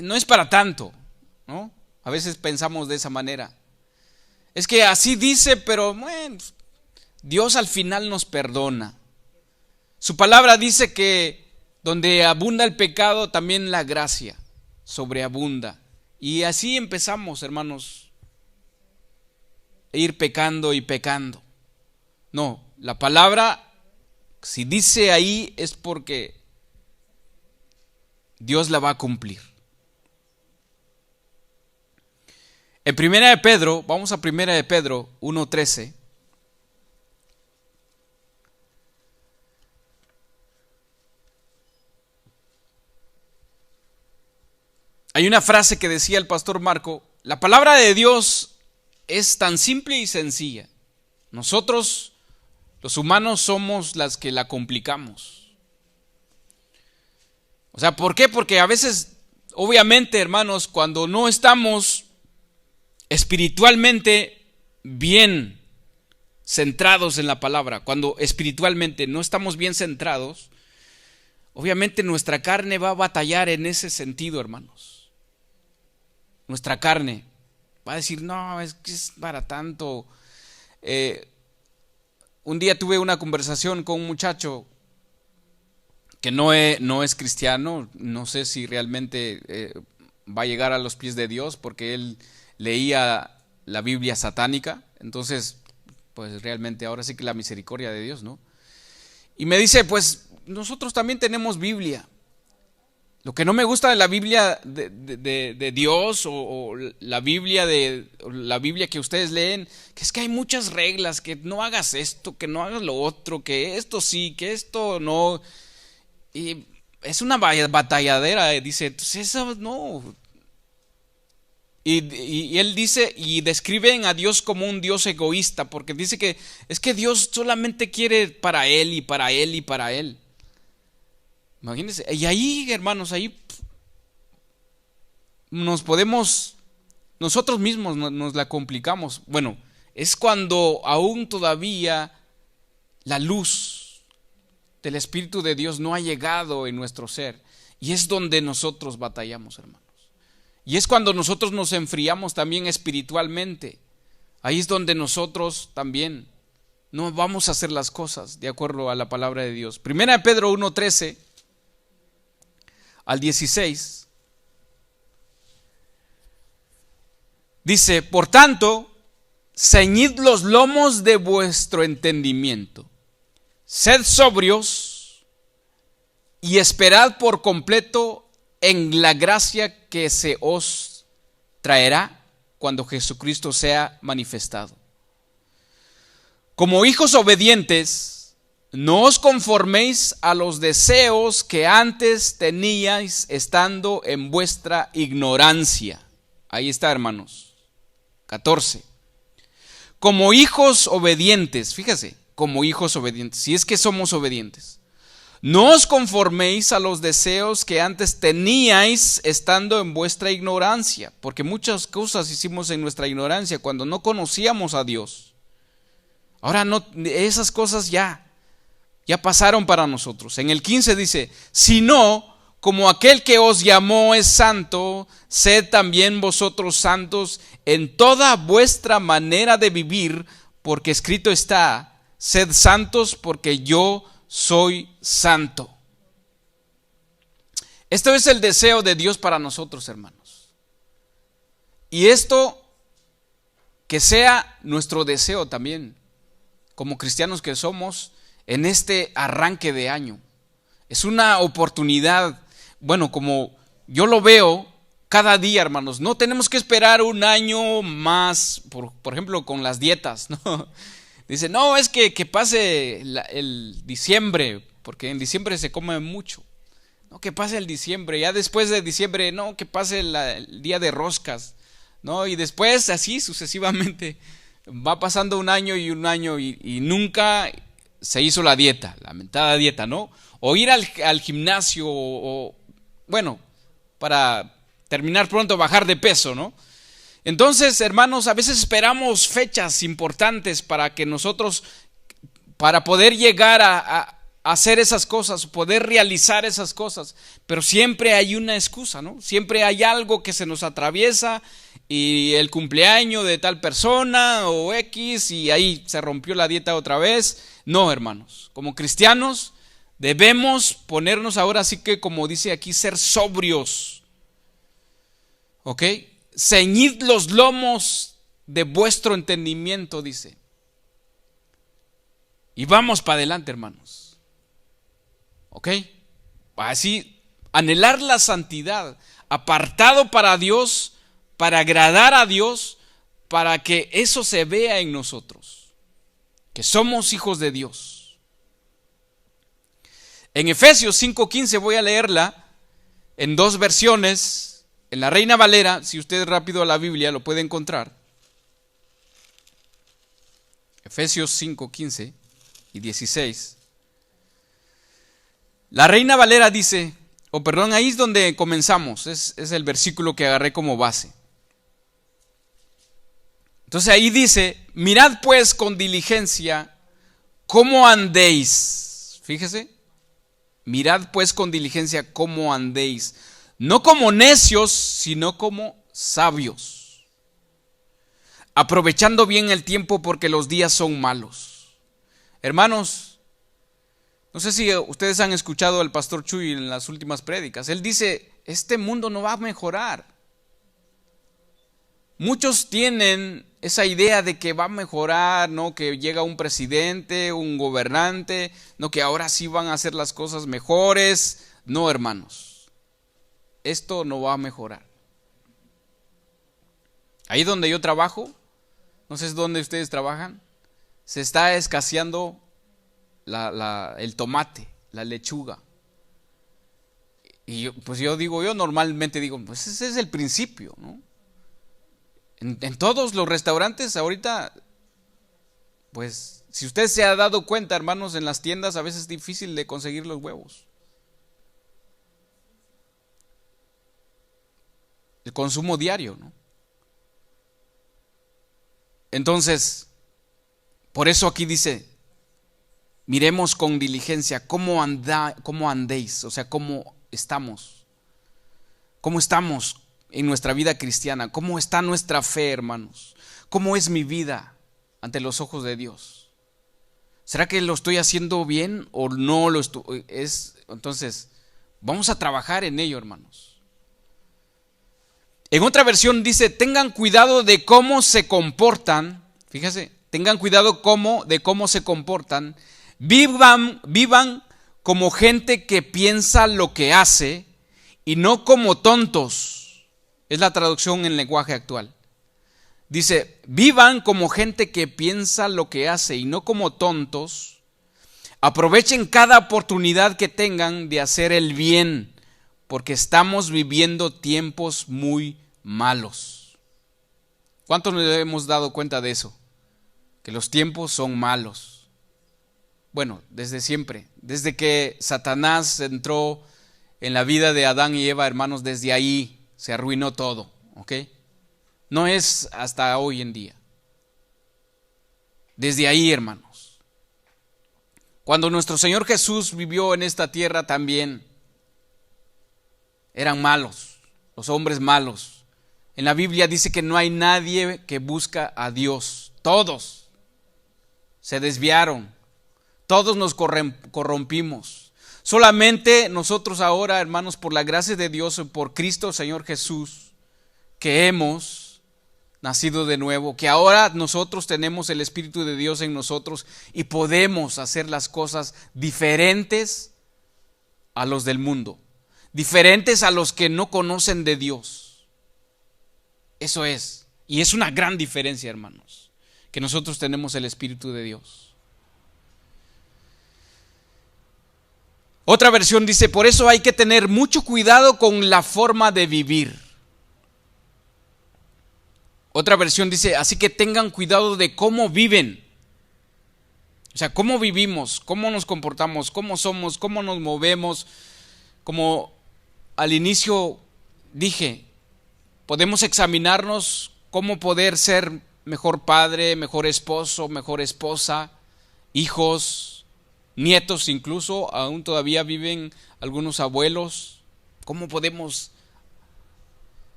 no es para tanto, ¿no? A veces pensamos de esa manera. Es que así dice, pero bueno, Dios al final nos perdona. Su palabra dice que donde abunda el pecado, también la gracia sobreabunda. Y así empezamos, hermanos, a ir pecando y pecando. No, la palabra, si dice ahí, es porque Dios la va a cumplir. En Primera de Pedro, vamos a Primera de Pedro 1:13. Hay una frase que decía el pastor Marco, la palabra de Dios es tan simple y sencilla. Nosotros, los humanos, somos las que la complicamos. O sea, ¿por qué? Porque a veces, obviamente, hermanos, cuando no estamos espiritualmente bien centrados en la palabra, cuando espiritualmente no estamos bien centrados, obviamente nuestra carne va a batallar en ese sentido, hermanos. Nuestra carne va a decir, no, es que es para tanto. Un día tuve una conversación con un muchacho que no es cristiano, no sé si realmente va a llegar a los pies de Dios, porque él leía la Biblia satánica, entonces pues realmente ahora sí que la misericordia de Dios, ¿no? Y me dice, pues nosotros también tenemos Biblia. Lo que no me gusta de la Biblia de Dios o la Biblia que ustedes leen, que es que hay muchas reglas, que no hagas esto, que no hagas lo otro, que esto sí, que esto no. Y es una batalladera, dice, entonces eso no. Y él dice, y describen a Dios como un Dios egoísta, porque dice que es que Dios solamente quiere para él y para él y para él. Imagínense. Y ahí, hermanos, ahí nosotros mismos nos la complicamos. Bueno, es cuando aún todavía la luz del Espíritu de Dios no ha llegado en nuestro ser. Y es donde nosotros batallamos, hermanos. Y es cuando nosotros nos enfriamos también espiritualmente. Ahí es donde nosotros también no vamos a hacer las cosas de acuerdo a la palabra de Dios. Primera de Pedro 1:13 al 16. Dice, por tanto, ceñid los lomos de vuestro entendimiento. Sed sobrios y esperad por completo en la gracia que se os traerá cuando Jesucristo sea manifestado. Como hijos obedientes, no os conforméis a los deseos que antes teníais estando en vuestra ignorancia. Ahí está, hermanos. 14. Como hijos obedientes, fíjese, como hijos obedientes, si es que somos obedientes, no os conforméis a los deseos que antes teníais estando en vuestra ignorancia, porque muchas cosas hicimos en nuestra ignorancia cuando no conocíamos a Dios. Ahora no, esas cosas ya pasaron para nosotros. En el 15 dice, sino como aquel que os llamó es santo, sed también vosotros santos en toda vuestra manera de vivir, porque escrito está, sed santos porque yo soy santo. Esto es el deseo de Dios para nosotros, hermanos. Y esto que sea nuestro deseo también, como cristianos que somos, en este arranque de año. Es una oportunidad. Bueno, como yo lo veo cada día, hermanos, no tenemos que esperar un año más, por ejemplo, con las dietas, ¿no? Dice, no, es que pase el diciembre, porque en diciembre se come mucho. No, que pase el diciembre, ya después de diciembre, no, que pase el día de roscas, ¿no? Y después, así sucesivamente, va pasando un año y nunca se hizo la dieta, la mentada dieta, ¿no? O ir al gimnasio, o bueno, para terminar pronto bajar de peso, ¿no? Entonces, hermanos, a veces esperamos fechas importantes para que nosotros, para poder llegar a hacer esas cosas, poder realizar esas cosas, pero siempre hay una excusa, ¿no? Siempre hay algo que se nos atraviesa y el cumpleaños de tal persona o X y ahí se rompió la dieta otra vez. No, hermanos, como cristianos debemos ponernos ahora sí que, como dice aquí, ser sobrios, ¿ok? Ceñid los lomos de vuestro entendimiento, dice. Y vamos para adelante, hermanos. ¿Ok? Así, anhelar la santidad, apartado para Dios, para agradar a Dios, para que eso se vea en nosotros, que somos hijos de Dios. En Efesios 5:15 voy a leerla en dos versiones. En la Reina Valera, si usted rápido a la Biblia lo puede encontrar. Efesios 5:15 y 16. La Reina Valera dice, ahí es donde comenzamos, es el versículo que agarré como base. Entonces ahí dice, mirad pues con diligencia cómo andéis. Fíjese, mirad pues con diligencia cómo andéis. No como necios, sino como sabios, aprovechando bien el tiempo porque los días son malos. Hermanos, no sé si ustedes han escuchado al pastor Chuy en las últimas prédicas. Él dice, este mundo no va a mejorar. Muchos tienen esa idea de que va a mejorar, ¿no? Que llega un presidente, un gobernante, ¿no? Que ahora sí van a hacer las cosas mejores. No, hermanos. Esto no va a mejorar. Ahí donde yo trabajo, no sé dónde ustedes trabajan, se está escaseando el tomate, la lechuga. Y yo normalmente digo, pues ese es el principio, ¿no? En todos los restaurantes ahorita, pues si usted se ha dado cuenta, hermanos, en las tiendas a veces es difícil de conseguir los huevos. el consumo diario, ¿no? Entonces, por eso aquí dice, miremos con diligencia cómo andéis, o sea, cómo estamos en nuestra vida cristiana, cómo está nuestra fe, hermanos, cómo es mi vida ante los ojos de Dios. ¿Será que lo estoy haciendo bien o no lo estoy? Entonces, vamos a trabajar en ello, hermanos. En otra versión dice, tengan cuidado de cómo se comportan, fíjese, tengan cuidado de cómo se comportan, vivan como gente que piensa lo que hace y no como tontos. Es la traducción en lenguaje actual. Dice, vivan como gente que piensa lo que hace y no como tontos. Aprovechen cada oportunidad que tengan de hacer el bien, porque estamos viviendo tiempos muy malos. ¿Cuántos nos hemos dado cuenta de eso? Que los tiempos son malos. Bueno, desde siempre, desde que Satanás entró en la vida de Adán y Eva, hermanos, desde ahí se arruinó todo, ¿ok? No es hasta hoy en día. Desde ahí, hermanos. Cuando nuestro Señor Jesús vivió en esta tierra también, eran malos, los hombres malos. En la Biblia dice que no hay nadie que busca a Dios. Todos se desviaron. Todos nos corrompimos. Solamente nosotros ahora, hermanos, por la gracia de Dios, por Cristo Señor Jesús, que hemos nacido de nuevo, que ahora nosotros tenemos el Espíritu de Dios en nosotros y podemos hacer las cosas diferentes a los del mundo, diferentes a los que no conocen de Dios. Eso es, y es una gran diferencia, hermanos, que nosotros tenemos el Espíritu de Dios. Otra versión dice, por eso hay que tener mucho cuidado con la forma de vivir. Otra versión dice, así que tengan cuidado de cómo viven. O sea, cómo vivimos, cómo nos comportamos, cómo somos, cómo nos movemos. Como al inicio dije, podemos examinarnos cómo poder ser mejor padre, mejor esposo, mejor esposa, hijos, nietos incluso, aún todavía viven algunos abuelos. ¿Cómo podemos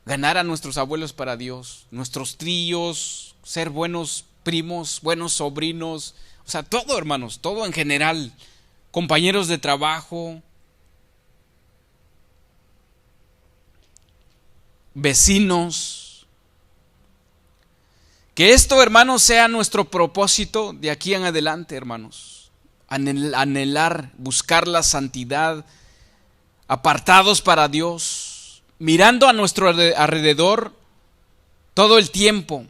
ganar a nuestros abuelos para Dios? Nuestros tíos, ser buenos primos, buenos sobrinos, o sea, todo, hermanos, todo en general, compañeros de trabajo, vecinos. Que esto, hermanos, sea nuestro propósito de aquí en adelante, hermanos. Anhelar, buscar la santidad, apartados para Dios, mirando a nuestro alrededor todo el tiempo,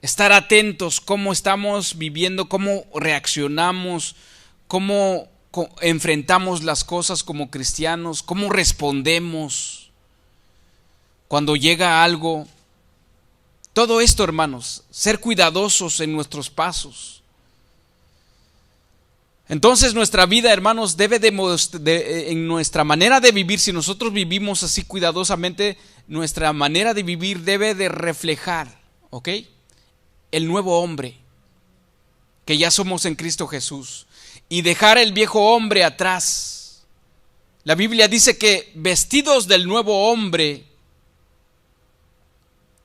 estar atentos cómo estamos viviendo, cómo reaccionamos, cómo enfrentamos las cosas como cristianos, cómo respondemos cuando llega algo. Todo esto, hermanos, ser cuidadosos en nuestros pasos. Entonces nuestra vida, hermanos, en nuestra manera de vivir, si nosotros vivimos así cuidadosamente, nuestra manera de vivir debe de reflejar, ¿ok?, el nuevo hombre que ya somos en Cristo Jesús, y dejar el viejo hombre atrás. La Biblia dice que vestidos del nuevo hombre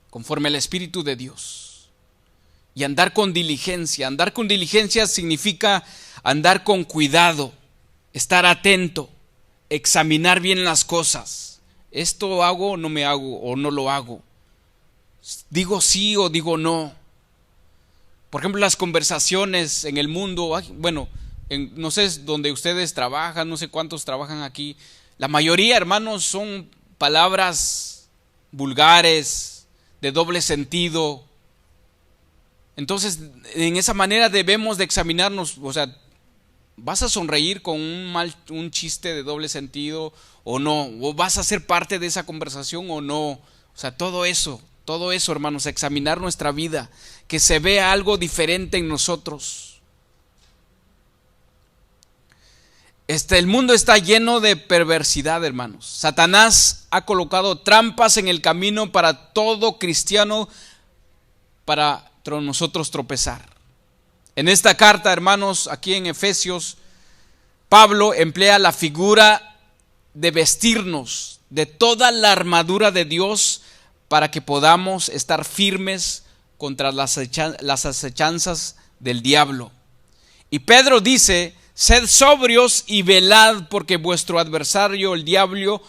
conforme al Espíritu de Dios, y andar con diligencia. Andar con diligencia significa andar con cuidado, estar atento, examinar bien las cosas. ¿Esto hago o no me hago o no lo hago? ¿Digo sí o digo no? Por ejemplo, las conversaciones en el mundo, bueno, no sé dónde ustedes trabajan, no sé cuántos trabajan aquí. La mayoría, hermanos, son palabras vulgares, de doble sentido. Entonces, en esa manera debemos de examinarnos. O sea, ¿vas a sonreír con un chiste de doble sentido o no? ¿O vas a ser parte de esa conversación o no? O sea, todo eso, hermanos, examinar nuestra vida, que se vea algo diferente en nosotros. El mundo está lleno de perversidad, hermanos. Satanás ha colocado trampas en el camino para todo cristiano, para nosotros tropezar. En esta carta, hermanos, aquí en Efesios, Pablo emplea la figura de vestirnos de toda la armadura de Dios para que podamos estar firmes contra las acechanzas del diablo. Y Pedro dice: sed sobrios y velad, porque vuestro adversario, el diablo,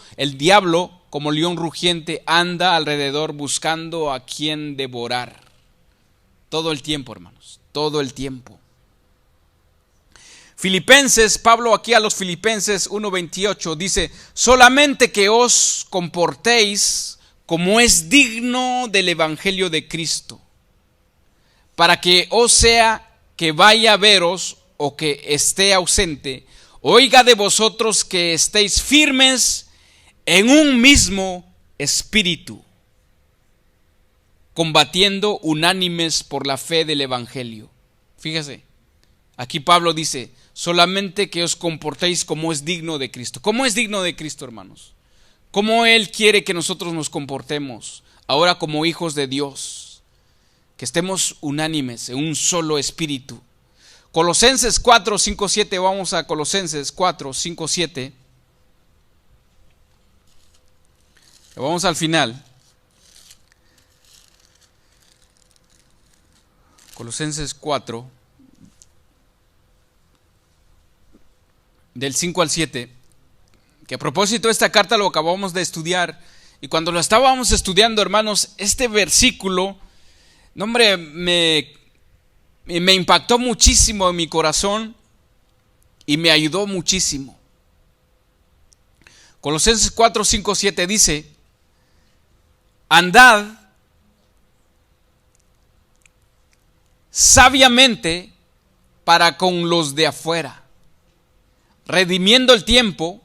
como león rugiente, anda alrededor buscando a quien devorar. Todo el tiempo, hermanos, todo el tiempo. Filipenses, Pablo aquí a los Filipenses 1:28 dice: solamente que os comportéis como es digno del evangelio de Cristo, para que os sea que vaya a veros o que esté ausente, oiga de vosotros que estéis firmes en un mismo espíritu, combatiendo unánimes por la fe del evangelio. Fíjese, aquí Pablo dice: solamente que os comportéis como es digno de Cristo. ¿Cómo es digno de Cristo, hermanos? ¿Cómo Él quiere que nosotros nos comportemos ahora como hijos de Dios? Que estemos unánimes en un solo espíritu. Colosenses 4, 5, 7, vamos a Colosenses 4, 5, 7. Vamos al final. Colosenses 4, del 5 al 7. Que a propósito, esta carta lo acabamos de estudiar. Y cuando lo estábamos estudiando, hermanos, este versículo, no, hombre, me impactó muchísimo en mi corazón y me ayudó muchísimo. Colosenses 4, 5, 7 dice: andad sabiamente para con los de afuera, redimiendo el tiempo,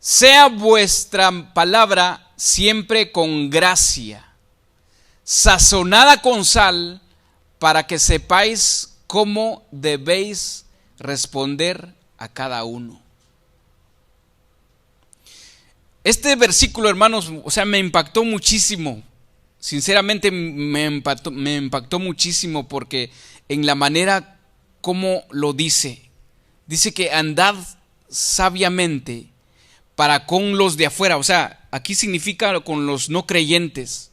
sea vuestra palabra siempre con gracia, sazonada con sal, para que sepáis cómo debéis responder a cada uno. Este versículo, hermanos, me impactó muchísimo. Sinceramente me impactó muchísimo, porque en la manera como lo dice. Dice que andad sabiamente para con los de afuera. O sea, aquí significa con los no creyentes.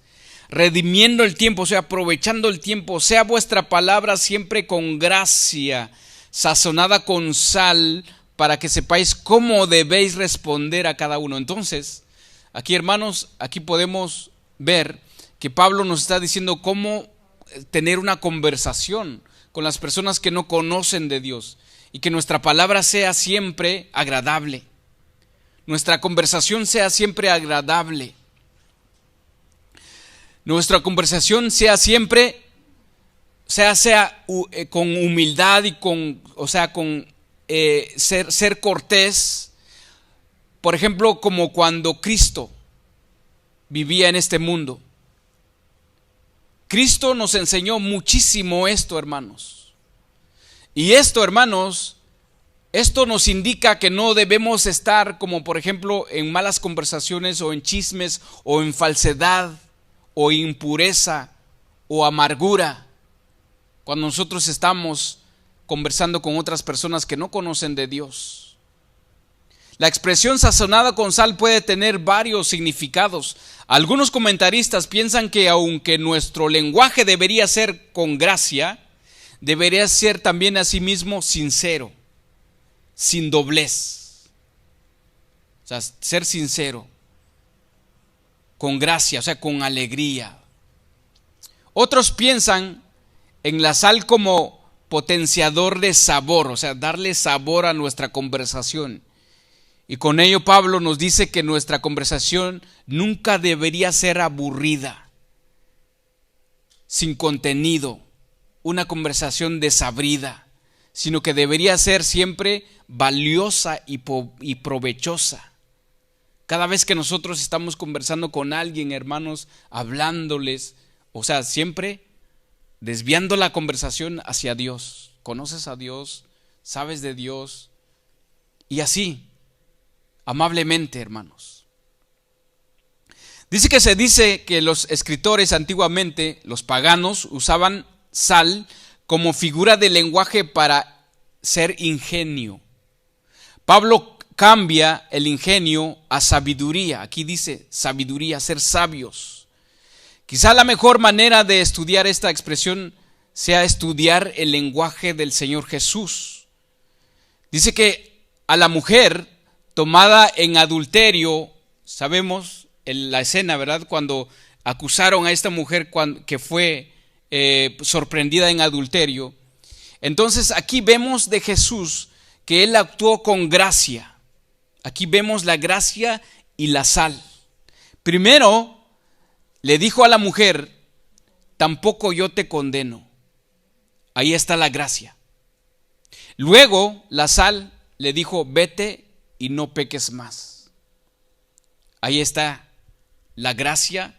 Redimiendo el tiempo, o sea, aprovechando el tiempo, sea vuestra palabra siempre con gracia, sazonada con sal, para que sepáis cómo debéis responder a cada uno. Entonces, aquí, hermanos, aquí podemos ver que Pablo nos está diciendo cómo tener una conversación con las personas que no conocen de Dios, y que nuestra palabra sea siempre agradable. Nuestra conversación sea siempre agradable. Nuestra conversación sea siempre, con humildad y ser cortés. Por ejemplo, como cuando Cristo vivía en este mundo. Cristo nos enseñó muchísimo esto, hermanos. Y esto, hermanos, esto nos indica que no debemos estar como, por ejemplo, en malas conversaciones o en chismes o en falsedad o impureza o amargura, cuando nosotros estamos conversando con otras personas que no conocen de Dios. La expresión sazonada con sal puede tener varios significados. Algunos comentaristas piensan que aunque nuestro lenguaje debería ser con gracia, debería ser también asimismo sincero, sin doblez. O sea, ser sincero, con gracia, o sea, con alegría. Otros piensan en la sal como potenciador de sabor, o sea, darle sabor a nuestra conversación. Y con ello Pablo nos dice que nuestra conversación nunca debería ser aburrida, sin contenido, una conversación desabrida, sino que debería ser siempre valiosa y provechosa. Cada vez que nosotros estamos conversando con alguien, hermanos, hablándoles, o sea, siempre desviando la conversación hacia Dios. ¿Conoces a Dios? ¿Sabes de Dios? y así, amablemente, hermanos. Se dice que los escritores antiguamente, los paganos, usaban sal como figura de lenguaje para ser ingenio. Pablo cambia el ingenio a sabiduría. Aquí dice sabiduría, ser sabios. Quizá la mejor manera de estudiar esta expresión sea estudiar el lenguaje del Señor Jesús. Dice que a la mujer tomada en adulterio, sabemos la escena, ¿verdad? Cuando acusaron a esta mujer que fue sorprendida en adulterio. Entonces aquí vemos de Jesús que Él actuó con gracia. Aquí vemos la gracia y la sal. Primero le dijo a la mujer, tampoco yo te condeno. Ahí está la gracia. Luego la sal le dijo, vete y no peques más. Ahí está la gracia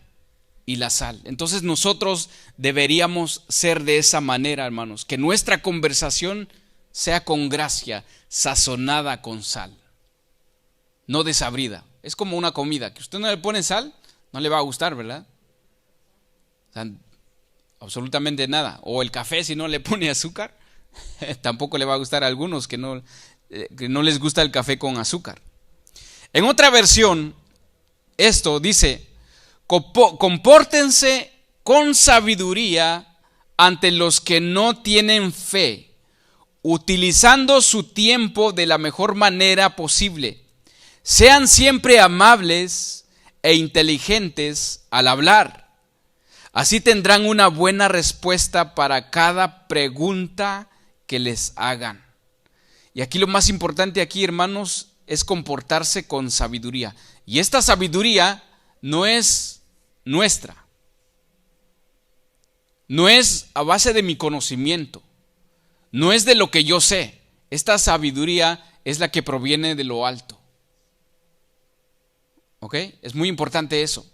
y la sal. Entonces nosotros deberíamos ser de esa manera, hermanos, que nuestra conversación sea con gracia, sazonada con sal, no desabrida. Es como una comida, que usted no le pone sal, no le va a gustar, ¿verdad? O sea, absolutamente nada. O el café, si no le pone azúcar, tampoco le va a gustar a algunos que no les gusta el café con azúcar. En otra versión, esto dice, compórtense con sabiduría ante los que no tienen fe, utilizando su tiempo de la mejor manera posible. Sean siempre amables e inteligentes al hablar. Así tendrán una buena respuesta para cada pregunta que les hagan. Y aquí lo más importante aquí, hermanos, es comportarse con sabiduría. Y esta sabiduría no es nuestra. No es a base de mi conocimiento. No es de lo que yo sé. Esta sabiduría es la que proviene de lo alto. ¿Ok? Es muy importante eso.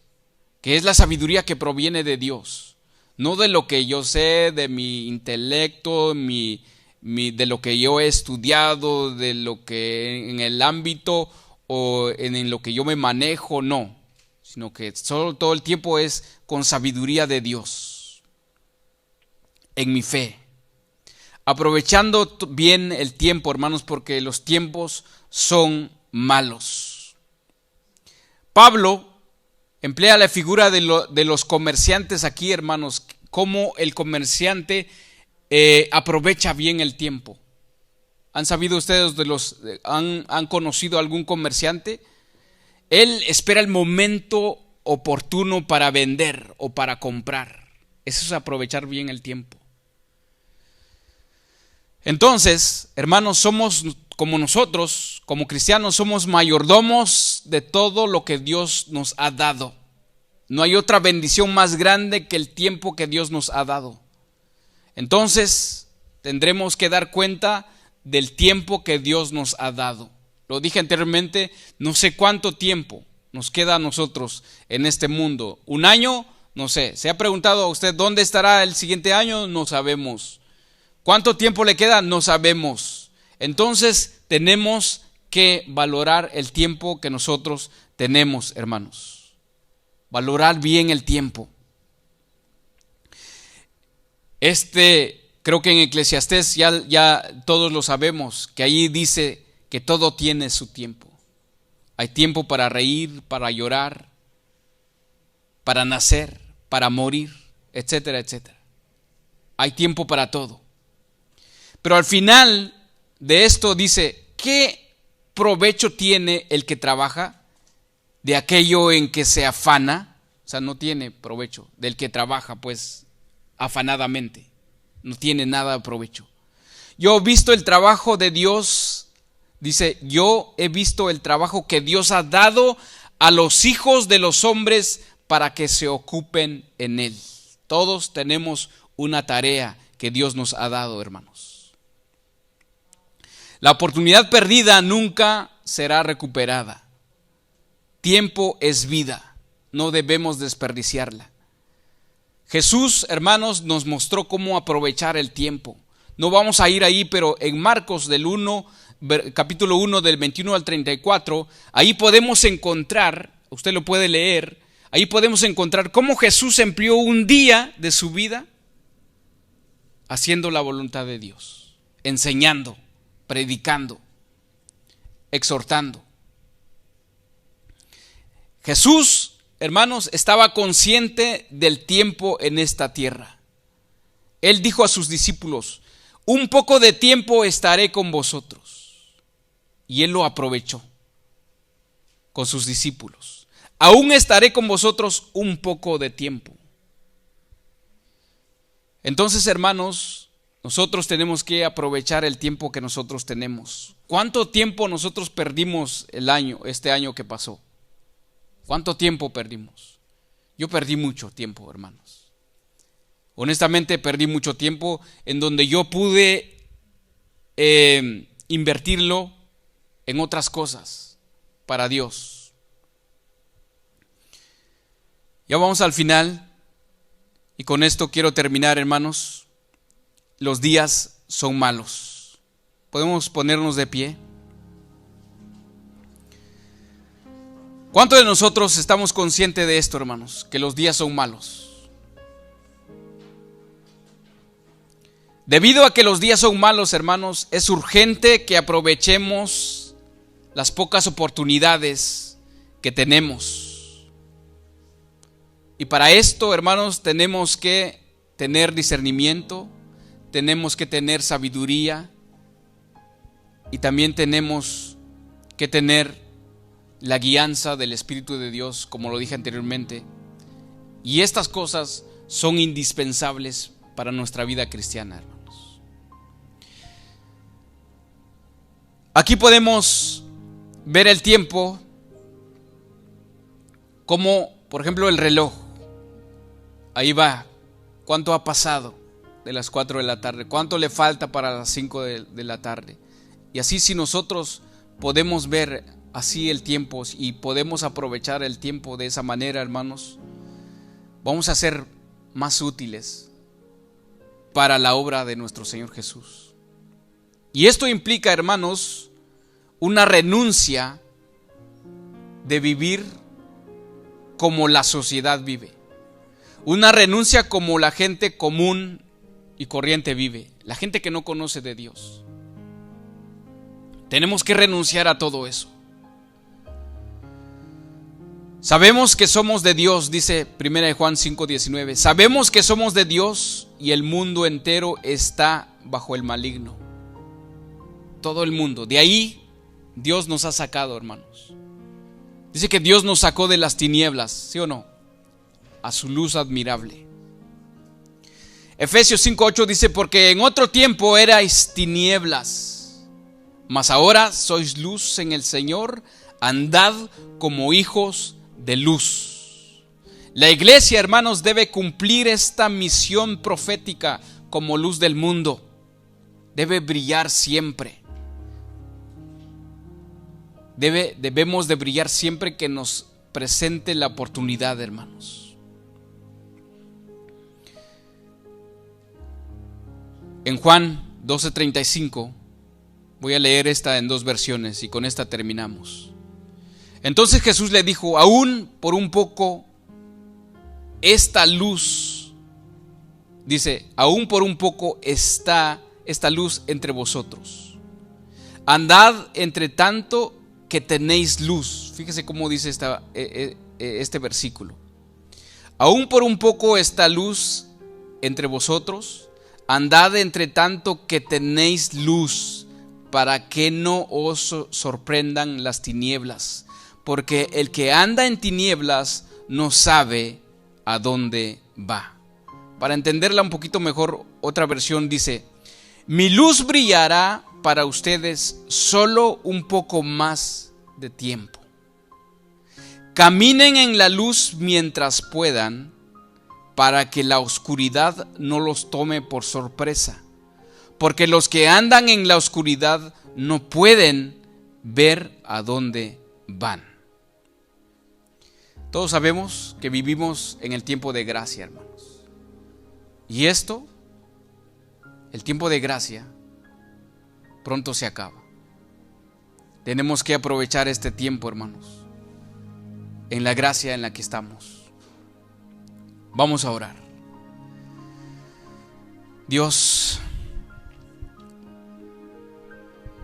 Que es la sabiduría que proviene de Dios. No de lo que yo sé, de mi intelecto, de lo que yo he estudiado, de lo que en el ámbito o en lo que yo me manejo, no. Sino que todo el tiempo es con sabiduría de Dios. En mi fe. Aprovechando bien el tiempo, hermanos, porque los tiempos son malos. Pablo emplea la figura de los comerciantes aquí, hermanos, cómo el comerciante aprovecha bien el tiempo. ¿Han sabido ustedes han conocido algún comerciante? Él espera el momento oportuno para vender o para comprar. Eso es aprovechar bien el tiempo. Entonces, hermanos, somos como nosotros, como cristianos, somos mayordomos de todo lo que Dios nos ha dado. No hay otra bendición más grande que el tiempo que Dios nos ha dado. Entonces, tendremos que dar cuenta del tiempo que Dios nos ha dado. Lo dije anteriormente, no sé cuánto tiempo nos queda a nosotros en este mundo. ¿Un año? No sé. ¿Se ha preguntado a usted dónde estará el siguiente año? No sabemos. ¿Cuánto tiempo le queda? No sabemos. Entonces tenemos que valorar el tiempo que nosotros tenemos, hermanos. Valorar bien el tiempo. Creo que en Eclesiastés ya todos lo sabemos, que ahí dice que todo tiene su tiempo. Hay tiempo para reír, para llorar, para nacer, para morir, etcétera, etcétera. Hay tiempo para todo. Pero al final de esto dice, ¿qué provecho tiene el que trabaja de aquello en que se afana? O sea, no tiene provecho del que trabaja, pues, afanadamente. No tiene nada de provecho. Yo he visto el trabajo de Dios, dice, yo he visto el trabajo que Dios ha dado a los hijos de los hombres para que se ocupen en él. Todos tenemos una tarea que Dios nos ha dado, hermanos. La oportunidad perdida nunca será recuperada. Tiempo es vida, no debemos desperdiciarla. Jesús, hermanos, nos mostró cómo aprovechar el tiempo. No vamos a ir ahí, pero en Marcos del 1 capítulo 1 del 21 al 34, ahí podemos encontrar, usted lo puede leer, ahí podemos encontrar cómo Jesús empleó un día de su vida haciendo la voluntad de Dios, enseñando, predicando, exhortando. Jesús, hermanos, estaba consciente del tiempo en esta tierra. Él dijo a sus discípulos: un poco de tiempo estaré con vosotros. Y él lo aprovechó con sus discípulos. Aún estaré con vosotros un poco de tiempo. Entonces, hermanos, nosotros tenemos que aprovechar el tiempo que nosotros tenemos. ¿Cuánto tiempo nosotros perdimos este año que pasó? ¿Cuánto tiempo perdimos? Yo perdí mucho tiempo, hermanos. Honestamente, perdí mucho tiempo en donde yo pude invertirlo en otras cosas para Dios. Ya vamos al final y con esto quiero terminar, hermanos. Los días son malos. ¿Podemos ponernos de pie? ¿Cuántos de nosotros estamos conscientes de esto, hermanos? Que los días son malos. Debido a que los días son malos, hermanos, es urgente que aprovechemos las pocas oportunidades que tenemos. Y para esto, hermanos, tenemos que tener discernimiento, tenemos que tener sabiduría y también tenemos que tener la guianza del Espíritu de Dios, como lo dije anteriormente. Y estas cosas son indispensables para nuestra vida cristiana, hermanos. Aquí podemos ver el tiempo como, por ejemplo, el reloj. Ahí va. ¿Cuánto ha pasado de las 4 de la tarde? ¿Cuánto le falta para las 5 de la tarde? Y así, si nosotros podemos ver así el tiempo y podemos aprovechar el tiempo de esa manera, hermanos, vamos a ser más útiles para la obra de nuestro Señor Jesús. Y esto implica, hermanos, una renuncia de vivir como la sociedad vive. Una renuncia como la gente común y corriente vive. La gente que no conoce de Dios. Tenemos que renunciar a todo eso. Sabemos que somos de Dios, dice 1 Juan 5:19. Sabemos que somos de Dios y el mundo entero está bajo el maligno. Todo el mundo. De ahí Dios nos ha sacado, hermanos. Dice que Dios nos sacó de las tinieblas, ¿sí o no? A su luz admirable. Efesios 5:8 dice: porque en otro tiempo erais tinieblas, mas ahora sois luz en el Señor, andad como hijos de luz. La iglesia, hermanos, debe cumplir esta misión profética como luz del mundo. Debe brillar siempre. Debemos de brillar siempre que nos presente la oportunidad, hermanos. En Juan 12:35, voy a leer esta en 2 versiones y con esta terminamos. Entonces Jesús le dijo: aún por un poco esta luz, dice, aún por un poco está esta luz entre vosotros. Andad entre tanto que tenéis luz. Fíjese cómo dice este versículo. Aún por un poco esta luz entre vosotros. Andad entre tanto que tenéis luz, para que no os sorprendan las tinieblas. Porque el que anda en tinieblas no sabe a dónde va. Para entenderla un poquito mejor, otra versión dice: mi luz brillará para ustedes solo un poco más de tiempo. Caminen en la luz mientras puedan, para que la oscuridad no los tome por sorpresa. Porque los que andan en la oscuridad no pueden ver a dónde van. Todos sabemos que vivimos en el tiempo de gracia, hermanos. Y esto, el tiempo de gracia, pronto se acaba. Tenemos que aprovechar este tiempo, hermanos, en la gracia en la que estamos. Vamos a orar. Dios,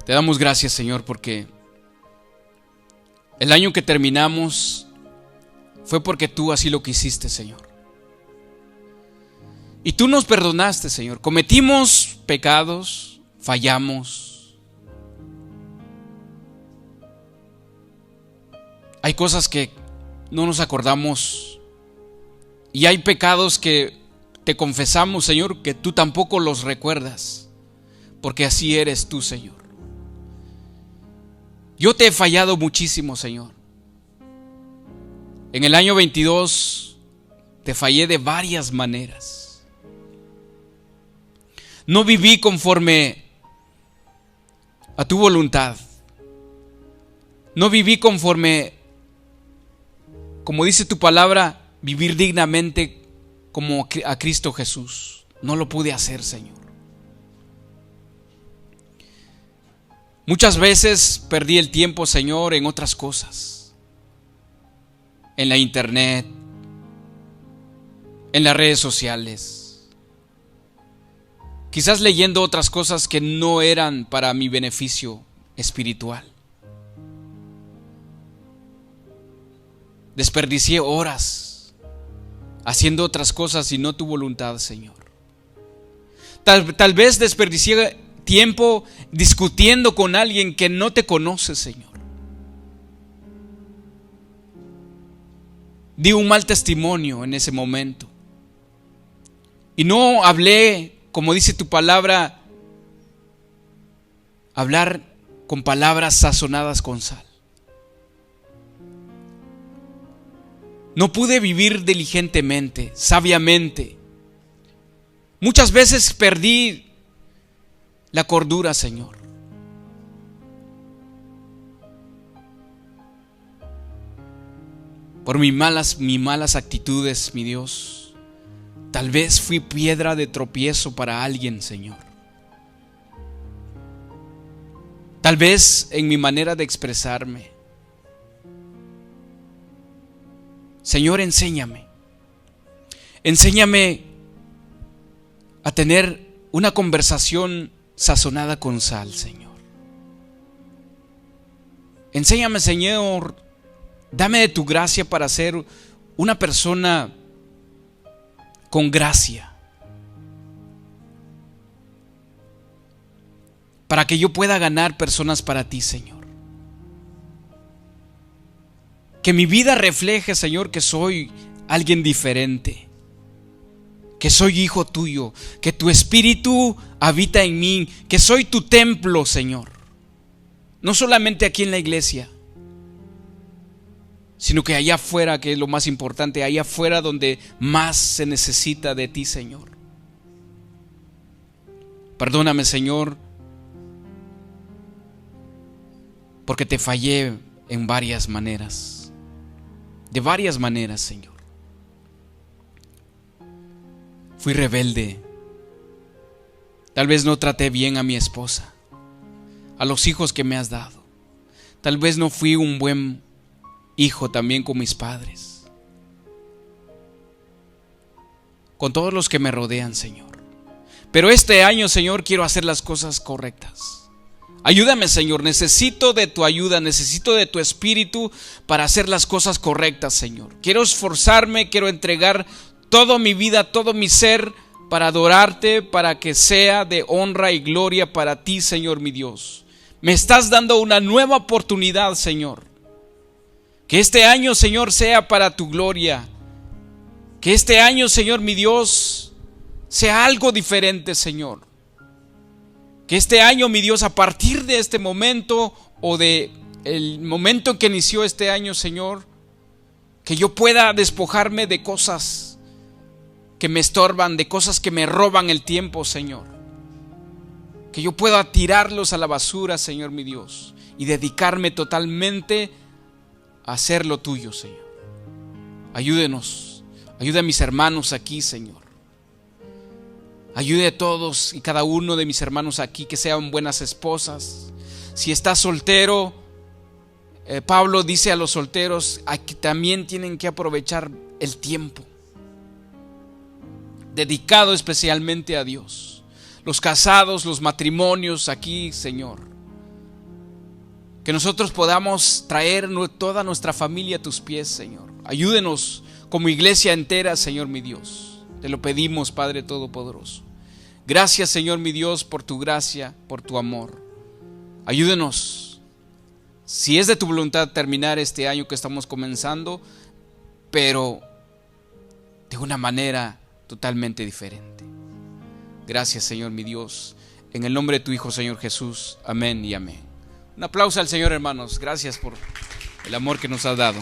te damos gracias, Señor, porque el año que terminamos fue porque tú así lo quisiste, Señor. Y tú nos perdonaste, Señor. Cometimos pecados, fallamos. Hay cosas que no nos acordamos y hay pecados que te confesamos, Señor, que tú tampoco los recuerdas, porque así eres tú, Señor. Yo te he fallado muchísimo, Señor. En el año 22 te fallé de varias maneras. No viví conforme a tu voluntad. No viví conforme, como dice tu palabra, vivir dignamente como a Cristo Jesús. No lo pude hacer, Señor. Muchas veces perdí el tiempo, Señor, en otras cosas. En la internet, en las redes sociales. Quizás leyendo otras cosas que no eran para mi beneficio espiritual. Desperdicié horas haciendo otras cosas y no tu voluntad, Señor. Tal vez desperdicié tiempo discutiendo con alguien que no te conoce, Señor. Di un mal testimonio en ese momento. Y no hablé, como dice tu palabra, hablar con palabras sazonadas con sal. No pude vivir diligentemente, sabiamente. Muchas veces perdí la cordura, Señor. Por mis malas actitudes, mi Dios. Tal vez fui piedra de tropiezo para alguien, Señor. Tal vez en mi manera de expresarme. Señor, enséñame. Enséñame a tener una conversación sazonada con sal, Señor. Enséñame, Señor, dame de tu gracia para ser una persona con gracia, para que yo pueda ganar personas para ti, Señor. Que mi vida refleje, Señor, que soy alguien diferente, que soy hijo tuyo, que tu espíritu habita en mí, que soy tu templo, Señor. No solamente aquí en la iglesia, sino que allá afuera, que es lo más importante, allá afuera donde más se necesita de ti, Señor. Perdóname, Señor, porque te fallé en varias maneras. De varias maneras, Señor. Fui rebelde. Tal vez no traté bien a mi esposa, a los hijos que me has dado. Tal vez no fui un buen hijo también con mis padres, con todos los que me rodean, Señor. Pero este año, Señor, quiero hacer las cosas correctas. Ayúdame, Señor, necesito de tu ayuda, necesito de tu espíritu para hacer las cosas correctas, Señor. Quiero esforzarme, quiero entregar toda mi vida, todo mi ser para adorarte, para que sea de honra y gloria para ti, Señor, mi Dios. Me estás dando una nueva oportunidad, Señor. Que este año, Señor, sea para tu gloria. Que este año, Señor, mi Dios, sea algo diferente, Señor. Que este año, mi Dios, a partir de este momento o de el momento en que inició este año, Señor, que yo pueda despojarme de cosas que me estorban, de cosas que me roban el tiempo, Señor. Que yo pueda tirarlos a la basura, Señor, mi Dios, y dedicarme totalmente a hacer lo tuyo, Señor. Ayúdenos, ayuda a mis hermanos aquí, Señor. Ayude a todos y cada uno de mis hermanos aquí que sean buenas esposas. Si estás soltero, Pablo dice a los solteros que también tienen que aprovechar el tiempo dedicado especialmente a Dios. Los casados, los matrimonios aquí, Señor, que nosotros podamos traer toda nuestra familia a tus pies, Señor. Ayúdenos como iglesia entera, Señor mi Dios. Te lo pedimos, Padre Todopoderoso. Gracias, Señor mi Dios, por tu gracia, por tu amor. Ayúdenos, si es de tu voluntad, terminar este año que estamos comenzando, pero de una manera totalmente diferente. Gracias, Señor mi Dios, en el nombre de tu Hijo, Señor Jesús. Amén y amén. Un aplauso al Señor, hermanos. Gracias por el amor que nos ha dado.